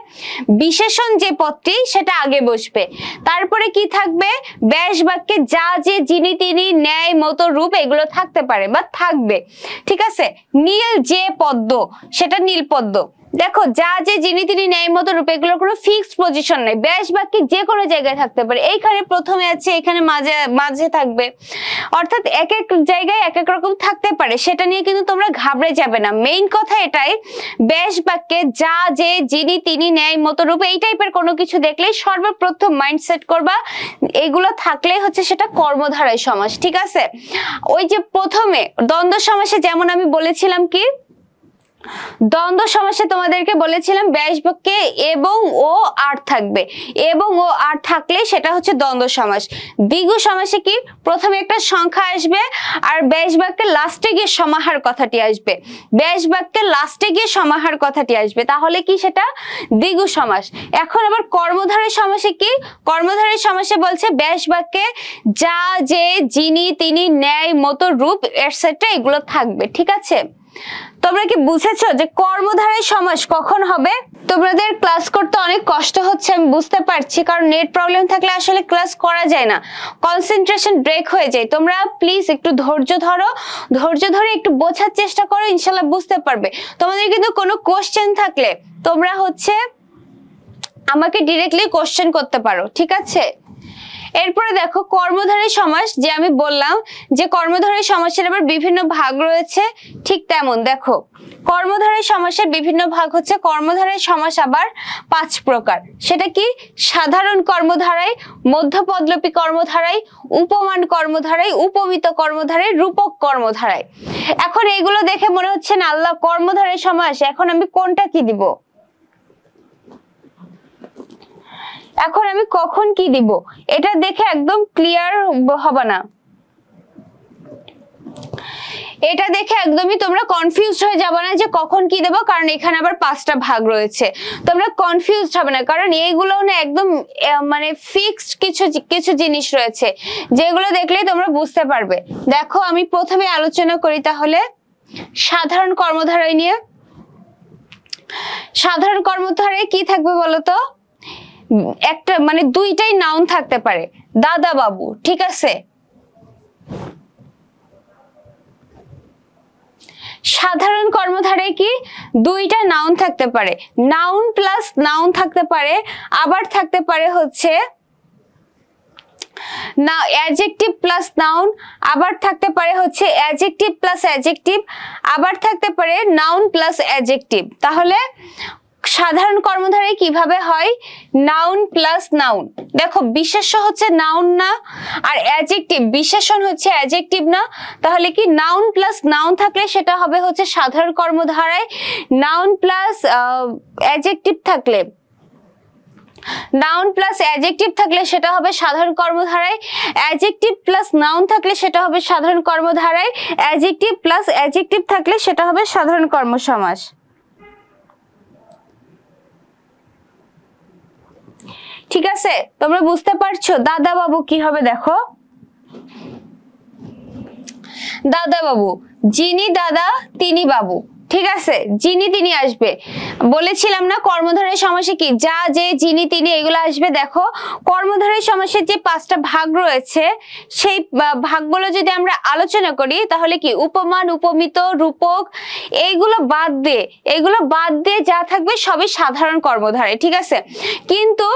বিশেষণ যে পদটি সেটা আগে বসবে। তারপরে কি থাকবে? ব্যাস বাক্যে যা, যে, যিনি, তিনি, ন্যায়, মতো, রূপ, এগুলো থাকতে পারে বা থাকবে, ঠিক আছে? নীল যে পদ্ম, সেটা নীল পদ্ম। দেখো যা, যে, যিনি, তিনি, ন্যায়, মতো, রূপ, এগুলো কোনো ফিক্সড পজিশন নাই, ব্যাস বাক্যে যে কোনো জায়গায় থাকতে পারে। এইখানে প্রথমে আছে, এখানে মাঝে মাঝে থাকবে, অর্থাৎ এক এক জায়গায় এক এক রকম থাকতে পারে। সেটা নিয়ে কিন্তু তোমরা ঘাবড়ে যাবে না। মেইন কথা এটাই, ব্যাস বাক্যে যা, যে, যিনি, তিনি, ন্যায়, মতো, রূপ, এই টাইপের কোনো কিছু দেখলেই সর্বপ্রথম মাইন্ডসেট করবা এগুলো থাকলেই হচ্ছে সেটা কর্মধারয় সমাস, ঠিক আছে? ওই যে প্রথমে দ্বন্দ্ব সমাসে যেমন আমি বলেছিলাম কি দ্বন্দ্ব সমাসে তোমাদেরকে বলেছিলাম ব্যাস বাক্যে এবং ও আর থাকবে, এবং ও আর থাকলে সেটা হচ্ছে দ্বন্দ্ব সমাস। দ্বিগু সমাসে কি প্রথমে একটা সংখ্যা আসবে আর ব্যাস বাক্যের লাস্টে গিয়ে সমাহার কথাটি আসবে, ব্যাস বাক্যের লাস্টে গিয়ে সমাহার কথাটি আসবে, তাহলে কি সেটা দ্বিগু সমাস। এখন আবার কর্মধারয় সমাসে কি, কর্মধারয় সমাসে বলছে ব্যাস বাক্যে যা, যে, যিনি, তিনি, ন্যায়, মতো, রূপ এটসেট্রা এগুলো থাকবে। ঠিক আছে, তোমরা কি বুঝেছো যে কর্মধারয় সমাস কখন হবে? তোমাদের ক্লাস করতে অনেক কষ্ট হচ্ছে আমি বুঝতে পারছি, কারণ নেট প্রবলেম থাকলে আসলে ক্লাস করা যায় না, কনসেন্ট্রেশন ব্রেক হয়ে যায়। তোমরা প্লিজ একটু ধৈর্য ধরো, ধৈর্য ধরে একটু বোঝার চেষ্টা করো, ইনশাল্লাহ বুঝতে পারবে। তোমাদের কিন্তু কোনো কোশ্চেন থাকলে তোমরা হচ্ছে আমাকে ডিরেক্টলি কোশ্চেন করতে পারো, ঠিক আছে? এরপরে দেখো কর্মধারয় সমাস, যে আমি বললাম যে কর্মধারয় সমাসের আবার বিভিন্ন ভাগ রয়েছে, ঠিক তেমন দেখো কর্মধারয় সমাসের বিভিন্ন ভাগ হচ্ছে। কর্মধারয় সমাস আবার 5 প্রকার, সেটা কি? সাধারণ কর্মধারয়, মধ্যপদলোপী কর্মধারয়, উপমান কর্মধারয়, উপমিত কর্মধারয়, রূপক কর্মধারয়। এখন এগুলো দেখে মনে হচ্ছে না আল্লাহ কর্মধারয় সমাস, এখন আমি কোনটা কি দিব, এখন আমি কখন কি দিব, এটা দেখে একদম ক্লিয়ার হবে না, এটা দেখে একদমই তোমরা কনফিউজড হয়ে যাবে না যে কখন কি দেব, কারণ এখানে আবার 5টা ভাগ রয়েছে। তোমরা কনফিউজড হবে না, কারণ এইগুলো না একদম মানে ফিক্সড কিছু জিনিস রয়েছে যেগুলো দেখলেই তোমরা বুঝতে পারবে। দেখো আমি প্রথমে আলোচনা করি তাহলে সাধারণ কর্মধারয় নিয়ে। সাধারণ কর্মধারয় কি থাকবে বলতো? একটা মানে দুইটাই নাউন থাকতে পারে, দাদা বাবু, ঠিক আছে? সাধারণ কর্মধারয় কি দুইটা নাউন থাকতে পারে, নাউন প্লাস নাউন থাকতে পারে, আবার থাকতে পারে হচ্ছে না অ্যাডজেক্টিভ প্লাস নাউন, আবার থাকতে পারে হচ্ছে অ্যাডজেক্টিভ প্লাস অ্যাডজেক্টিভ, আবার থাকতে পারে নাউন প্লাস অ্যাডজেক্টিভ। তাহলে সাধারণ কর্মধারয় কিভাবে হয়? Noun plus noun. দেখো বিশেষ্য হচ্ছে নাউন না, আর অ্যাডজেক্টিভ বিশেষণ হচ্ছে অ্যাডজেক্টিভ না, তাহলে কি নাউন প্লাস নাউন থাকলে সেটা হবে হচ্ছে সাধারণ কর্মধারয়, নাউন প্লাস অ্যাডজেক্টিভ থাকলে, নাউন প্লাস অ্যাডজেক্টিভ থাকলে সেটা হবে সাধারণ কর্মধারয়, অ্যাডজেক্টিভ প্লাস নাউন থাকলে সেটা হবে সাধারণ কর্মধারয়, অ্যাডজেক্টিভ প্লাস অ্যাডজেক্টিভ থাকলে সেটা হবে সাধারণ কর্মসমাস। ঠিক আছে, তোমরা বুঝতে পারছো দাদা বাবু কি হবে? দেখো দাদা বাবু, যিনি দাদা তিনি বাবু, ঠিক আছে? যিনি তিনি আসবে, বলেছিলাম না কর্মধারয় সমাসে কি যা, যে, যিনি, তিনি এগুলো আসবে। দেখো কর্মধারয় সমাসের যে 5টা ভাগ রয়েছে সেই ভাগগুলো যদি আমরা আলোচনা করি তাহলে কি উপমান, উপমিত, রূপক এইগুলো বাদ দিয়ে যা থাকবে সবই সাধারণ কর্মধারয়, ঠিক আছে? কিন্তু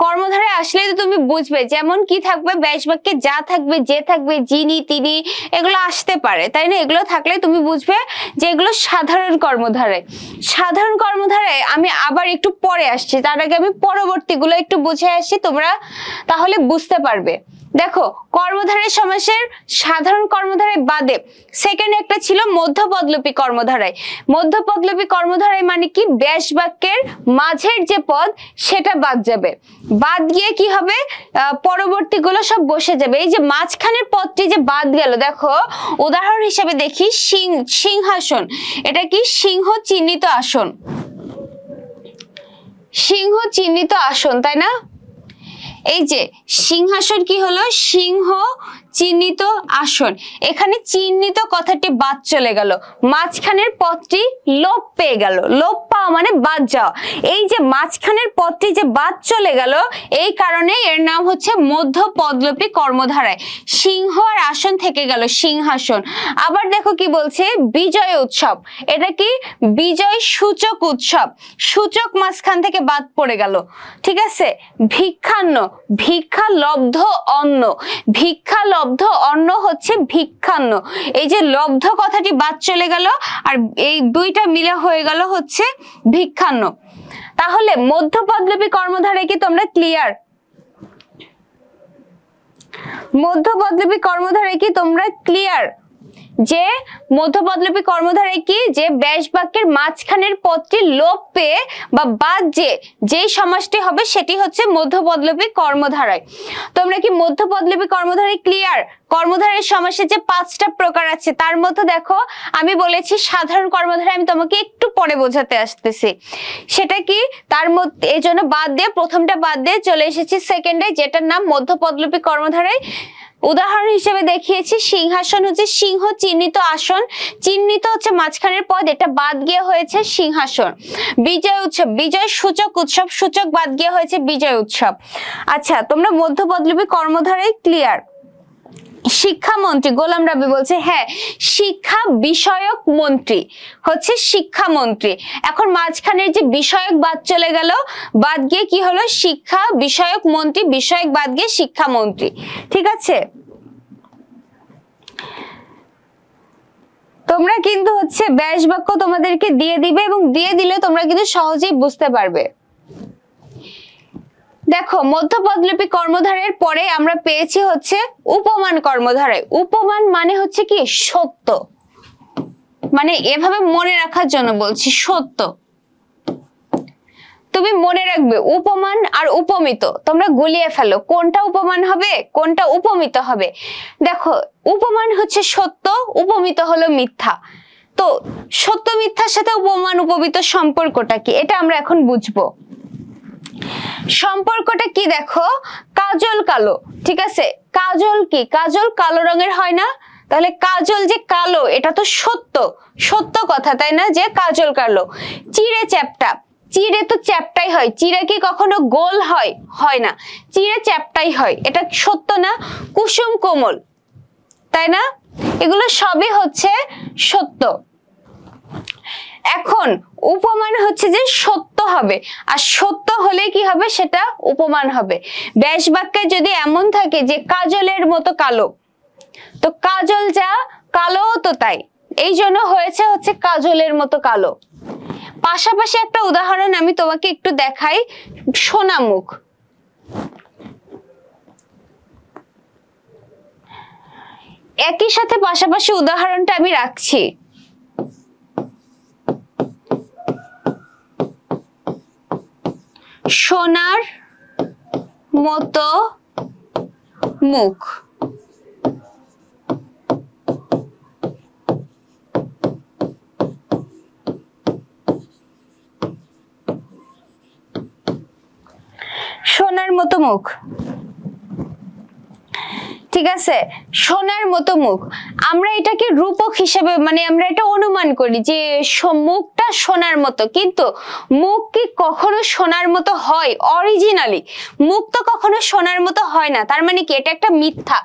কর্মধারয় আসলে তো তুমি বুঝবে, যেমন কি থাকবে ব্যাস বাক্যে যা থাকবে, যে থাকবে, যিনি, তিনি এগুলো আসতে পারে, তাই না? এগুলো থাকলে তুমি বুঝবে যে এগুলো সাধারণ কর্মধারয়। সাধারণ কর্মধারয় আমি আবার একটু পরে আসছি, তার আগে আমি পরবর্তীগুলো একটু বুঝে আসি, তোমরা তাহলে বুঝতে পারবে। দেখো কর্মধারয় সমাসের সাধারণ কর্মধারয় বাদে সেকেন্ড একটা ছিল মধ্যপদলোপী কর্মধারয়। মধ্যপদলোপী কর্মধারয় মানে কি? ব্যাস বাক্যের মাঝের যে পদ সেটা বাদ যাবে, বাদ গিয়ে কি হবে পরবর্তীগুলো সব বসে যাবে। এই যে মাঝখানের পদটি যে বাদ গেল, দেখো উদাহরণ হিসেবে দেখি সিংহাসন, এটা কি? সিংহ চিহ্নিত আসন, সিংহ চিহ্নিত আসন, তাই না? এই যে সিংহাসন কি হলো? সিংহ চিহ্নিত আসন। এখানে চিহ্নিত কথাটি বাদ চলে গেল, মাঝখানের পদটি লোপ পেয়ে গেল। লোপ পাওয়া মানে বাদ যাওয়া। এই যে মাঝখানের পদটি যে বাদ চলে গেল, এই কারণে এর নাম হচ্ছে মধ্যপদলোপী কর্মধারয়। সিংহ আর আসন থেকে গেল সিংহাসন। আবার দেখো কি বলছে? বিজয় উৎসব, এটা কি? বিজয় সূচক উৎসব, সূচক মাঝখান থেকে বাদ পড়ে গেল, ঠিক আছে? ভিক্ষান্ন, ভিক্ষা লব্ধ অন্ন, ভিক্ষা লব্ধ অন্ন হচ্ছে ভিক্ষান্ন। এই যে লব্ধ কথাটি বাদ চলে গেল আর এই দুইটা মিলে হয়ে গেল হচ্ছে ভিক্ষান্ন। তাহলে মধ্যপদলোপী কর্মধারয় কি তোমরা ক্লিয়ার? মধ্যপদলোপী কর্মধারয় কি তোমরা ক্লিয়ার? যে মধ্যপদলোপী কর্মধারায় কি, যে ব্যাস বাক্যের মাঝখানের পদটি লোপ পেয়ে বা বাদ যেই সমাসটি হবে সেটি হচ্ছে মধ্যপদলোপী কর্মধারায়। তোমরা কি মধ্যপদলোপী কর্মধারায় ক্লিয়ার? কর্মধারের সমাসের যে 5টা প্রকার আছে তার মধ্যে দেখো আমি বলেছি সাধারণ কর্মধারায়, আমি তোমাকে একটু পরে বোঝাতে আসতেছি সেটা কি। তার মধ্যে এই জন্য বাদ দিয়ে, প্রথমটা বাদ দিয়ে চলে এসেছি সেকেন্ডে, যেটার নাম মধ্যপদলোপী কর্মধারায়। উদাহরণ হিসেবে দেখিয়েছি সিংহাসন হচ্ছে সিংহ চিহ্নিত আসন, চিহ্নিত হচ্ছে মাঝখানের পদ, এটা বাদ গিয়ে হয়েছে সিংহাসন। বিজয় উৎসব, বিজয় সূচক উৎসব, সূচক বাদ গিয়ে হয়েছে বিজয় উৎসব। আচ্ছা, তোমরা মধ্যপদলোপী কর্মধারায় ক্লিয়ার? শিক্ষামন্ত্রী, গোলাম রাবি বলছে হ্যাঁ শিক্ষা বিষয়ক মন্ত্রী হচ্ছে শিক্ষামন্ত্রী। এখন মাঝখানের যে বিষয়ক বাদ চলে গেল, বাদ গিয়ে কি হলো শিক্ষা বিষয়ক মন্ত্রী, বিষয়ক বাদ গিয়ে শিক্ষামন্ত্রী। ঠিক আছে, তোমরা কিন্তু হচ্ছে ব্যাস বাক্য তোমাদেরকে দিয়ে দিবে এবং দিয়ে দিলে তোমরা কিন্তু সহজেই বুঝতে পারবে। দেখো মধ্যপদলোপী কর্মধারের পরে আমরা পেয়েছি হচ্ছে উপমান কর্মধারায়। উপমান মানে হচ্ছে কি সত্য, মানে এভাবে মনে রাখার জন্য বলছি সত্য। তুমি মনে রাখবে উপমান আর উপমিত তোমরা গুলিয়ে ফেলো, কোনটা উপমান হবে কোনটা উপমিত হবে। দেখো উপমান হচ্ছে সত্য, উপমিত হলো মিথ্যা। তো সত্য মিথ্যার সাথে উপমান উপমিত সম্পর্কটা কি এটা আমরা এখন বুঝবো। সম্পর্কটা কি দেখো, কাজল কালো, ঠিক আছে, কাজল কি, কাজল কালো রঙের হয় না, তাহলে কাজল যে কালো এটা তো সত্য, সত্য কথা তাই না, যে কাজল কালো। চিড়ে চ্যাপ্টা, চিড়ে তো চ্যাপ্টাই হয়, চিড়ে কি কখনো গোল হয়, হয় না, চিড়ে চ্যাপ্টাই হয়, এটা সত্য না। কুসুম কোমল, তাই না, এগুলো সবই হচ্ছে সত্য। এখন উপমান হচ্ছে যে সত্য হবে, আর সত্য হলে কি হবে সেটা উপমান হবে। ব্যাস বাক্যে যদি এমন থাকে যে কাজলের মতো কালো, তো কাজল যা কালো তো তাই, এই জন্য হয়েছে হচ্ছে কাজলের মতো কালো। পাশাপাশি একটা উদাহরণ আমি তোমাকে একটু দেখাই, সোনামুখ। একই সাথে পাশাপাশি উদাহরণটা আমি রাখছি। সোনার মতো মুখ, সোনার মতো মুখ, ঠিক আছে, সোনার মতো মুখ। আমরা এটাকে রূপক হিসেবে মানে আমরা এটা অনুমান করি যে মুখটা সোনার মতো, কিন্তু মুখ কি কখনো সোনার মতো হয়? অরিজিনালি মুখ তো কখনো সোনার মতো হয় না, তার মানে কি এটা একটা মিথ্যা।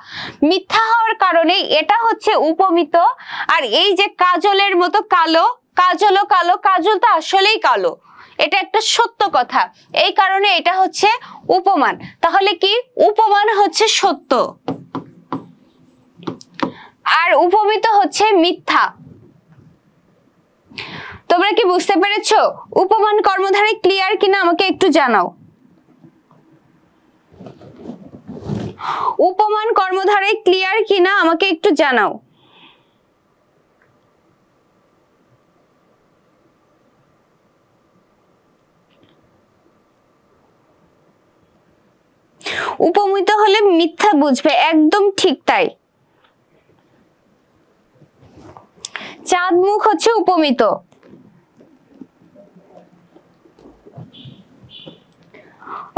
মিথ্যা হওয়ার কারণে এটা হচ্ছে উপমিত। আর এই যে কাজলের মতো কালো, কাজলও কালো, কাজল তো আসলেই কালো, এটা একটা সত্য কথা, এই কারণে এটা হচ্ছে উপমান। তাহলে কি উপমান হচ্ছে সত্য আর উপমিত হচ্ছে মিথ্যা। তোমরা কি বুঝতে পেরেছো? উপমান কর্মধারায় ক্লিয়ার কিনা আমাকে একটু জানাও। উপমান কর্মধারায় ক্লিয়ার কিনা আমাকে একটু জানাও। উপমিত হলে মিথ্যা বুঝবে, একদম ঠিক তাই। চাঁদ মুখ হচ্ছে উপমিত।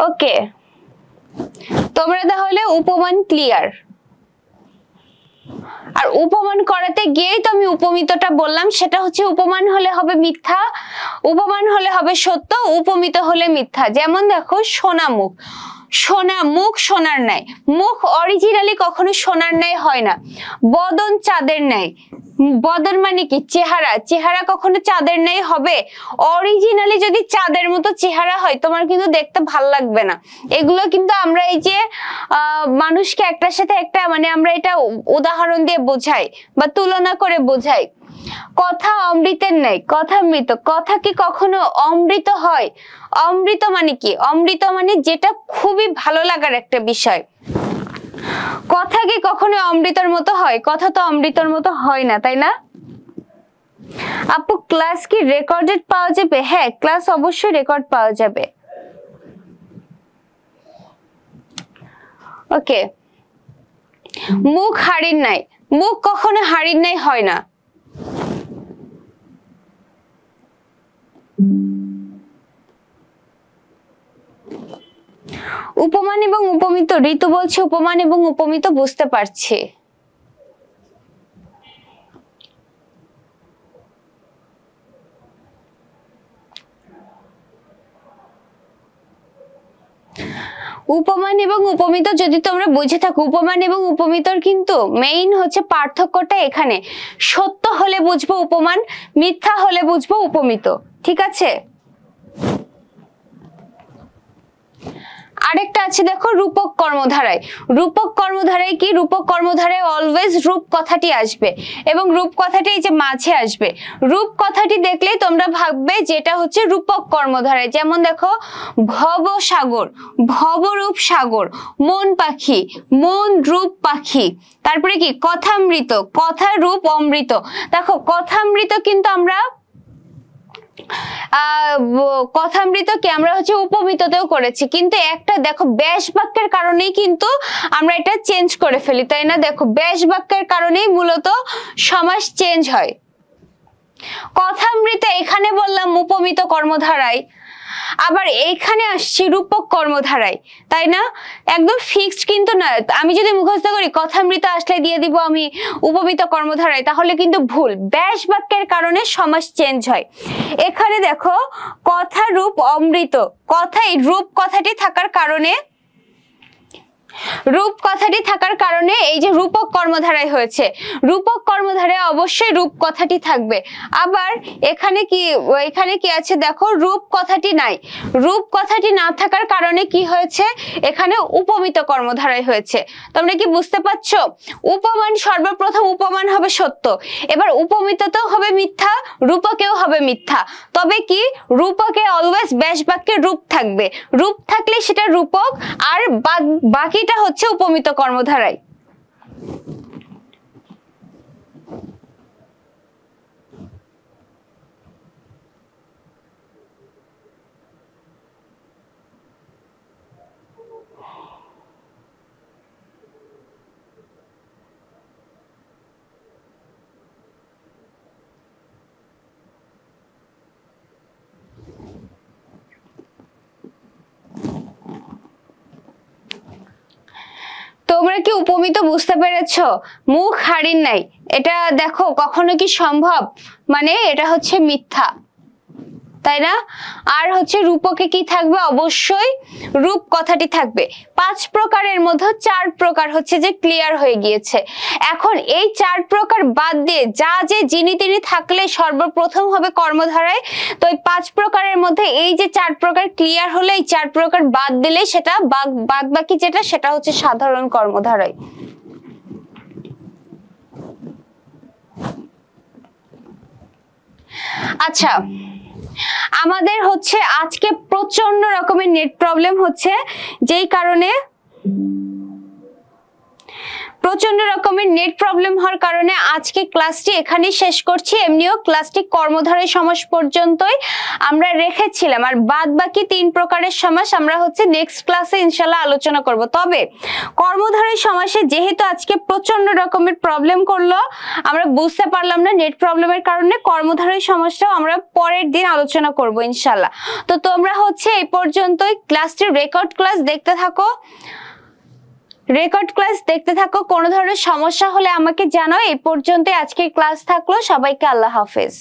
ওকে, তোমরা তাহলে উপমান ক্লিয়ার। আর উপমান করাতে গিয়েই তো আমি উপমিতটা বললাম, সেটা হচ্ছে উপমান হলে হবে মিথ্যা, উপমান হলে হবে সত্য, উপমিত হলে মিথ্যা। যেমন দেখো সোনা মুখ, সোনা মুখ সোনার ন্যায়, মুখ অরিজিনালি কখনো সোনার ন্যায় হয় না। বদন চাঁদের ন্যায়, বদন মানে কি চেহারা, চেহারা কখনো চাঁদের ন্যায় হবে? অরিজিনালি যদি চাঁদের মতো চেহারা হয় তোমার কিন্তু দেখতে ভাল লাগবে না। এগুলো কিন্তু আমরা এই যে মানুষকে একটার সাথে একটা মানে আমরা এটা উদাহরণ দিয়ে বোঝাই বা তুলনা করে বোঝাই। কথা অমৃতের ন্যায়, কথা মৃত, কথা কি কখনো অমৃত হয়? অমৃত মানে কি? অমৃত মানে যেটা খুবই ভালো লাগার একটা বিষয়। কথা কি কখনো অমৃতের মতো হয়? কথা তো অমৃতের মতো হয় না, তাই না? আপু ক্লাস কি রেকর্ডেড পাওয়া যাবে? হ্যাঁ, ক্লাস অবশ্যই রেকর্ড পাওয়া যাবে। ওকে, মুখ হাড়ির নাই, মুখ কখনো হাড়ির নাই হয় না। উপমান এবং উপমিত, ঋতু বলছে উপমান এবং উপমিত বুঝতে পারছি। উপমান এবং উপমিত যদি তোমরা বুঝে থাকো, উপমান এবং উপমিতর কিন্তু মেইন হচ্ছে পার্থক্যটা এখানে, সত্য হলে বুঝবো উপমান, মিথ্যা হলে বুঝবো উপমিত, ঠিক আছে? আরেকটা আছে দেখো রূপক কর্মধারায়। রূপক কর্মধারায় কি? রূপক কর্মধারায় অলওয়েজ রূপ কথাটি আসবে এবং রূপ কথাটি এই যে মাঝে আসবে। রূপ কথাটি দেখলেই তোমরা ভাববে যেটা হচ্ছে রূপক কর্মধারায়। যেমন দেখো ভবসাগর, ভবরূপ সাগর, মন পাখি, মন রূপ পাখি। তারপরে কি কথামৃত, কথা রূপ অমৃত। দেখো কথামৃত কিন্তু আমরা কথামৃতকে আমরা হচ্ছে উপমিততেও করেছি, কিন্তু একটা দেখো ব্যাস বাক্যের কারণেই কিন্তু আমরা এটা চেঞ্জ করে ফেলি, তাই না? দেখো ব্যাস বাক্যের কারণেই মূলত সমাস চেঞ্জ হয়। কথামৃত এখানে বললাম উপমিত কর্মধারায়, আবার এইখানে আসছি রূপক কর্মধারায়, তাই না? একদম ফিক্সড কিন্তু না। আমি যদি মুখস্থ করি কথামৃত আসলে দিয়ে দিব আমি উপমিত কর্মধারায়, তাহলে কিন্তু ভুল। ব্যাস বাক্যের কারণে সমাস চেঞ্জ হয়। এখানে দেখো কথা রূপ অমৃত, কথাই রূপ কথাটি থাকার কারণে, রূপ কথাটি থাকার কারণে এই যে রূপক কর্মধারায় হয়েছে। রূপক কর্মধারায় অবশ্যই রূপ কথাটি থাকবে। আবার এখানে কি আছে দেখো রূপ কথাটি নাই। রূপ কথাটি না থাকার কারণে কি হয়েছে? এখানে উপমিত কর্মধারায় হয়েছে। তোমরা কি বুঝতে পারছো? উপমান সর্বপ্রথম উপমান হবে সত্য, এবার উপমিততেও হবে মিথ্যা, রূপকেও হবে মিথ্যা। তবে কি রূপকে অলওয়েজ ব্যাস বাক্যের রূপ থাকবে, রূপ থাকলে সেটা রূপক, আর বাকিটা হচ্ছে উপমিত কর্মধারায়। তোমরা কি উপমিত বুঝতে পেরেছো? মুখ হাড়ির নাই, এটা দেখো কখনো কি সম্ভব? মানে এটা হচ্ছে মিথ্যা, তাই না? আর হচ্ছে রূপকে কি থাকবে? অবশ্যই রূপ কথাটি থাকবে। 5 প্রকারের মধ্যে 4 প্রকার হচ্ছে যে ক্লিয়ার হয়ে গিয়েছে। এখন এই 4 প্রকার বাদ দিয়ে যা যে যিনি তিনি থাকলে সর্বপ্রথম হবে কর্মধারায়। তো এই 5 প্রকারের মধ্যে এই যে 4 প্রকার ক্লিয়ার হলে এই 4 প্রকার বাদ দিলে সেটা বাদ বাকি যেটা সেটা হচ্ছে সাধারণ কর্মধারায়। আচ্ছা, আমাদের হচ্ছে আজকে প্রচন্ড রকমের নেট প্রবলেম হচ্ছে, যেই কারণে প্রচন্ড রকমের নেট প্রবলেম হওয়ার কারণে আজকে ক্লাসটি এখানেই শেষ করছি। এমনিও ক্লাসটি কর্মধারয় সমাস পর্যন্তই আমরা রেখেছিলাম, আর বাদ বাকি 3 প্রকারের সমাস আমরা হচ্ছে নেক্সট ক্লাসে ইনশাল্লাহ আলোচনা করব। তবে কর্মধারয় সমাসে যেহেতু আজকে প্রচন্ড রকমের প্রবলেম করলো, আমরা বুঝতে পারলাম না নেট প্রবলেমের কারণে, কর্মধারয় সমাসটাও আমরা পরের দিন আলোচনা করব ইনশাল্লাহ। তো তোমরা হচ্ছে এই পর্যন্তই ক্লাসটির রেকর্ড ক্লাস দেখতে থাকো, রেকর্ড ক্লাস দেখতে থাকো। কোনো ধরনের সমস্যা হলে আমাকে জানাও। এই পর্যন্ত আজকের ক্লাস থাকলো। সবাইকে আল্লাহ হাফেজ।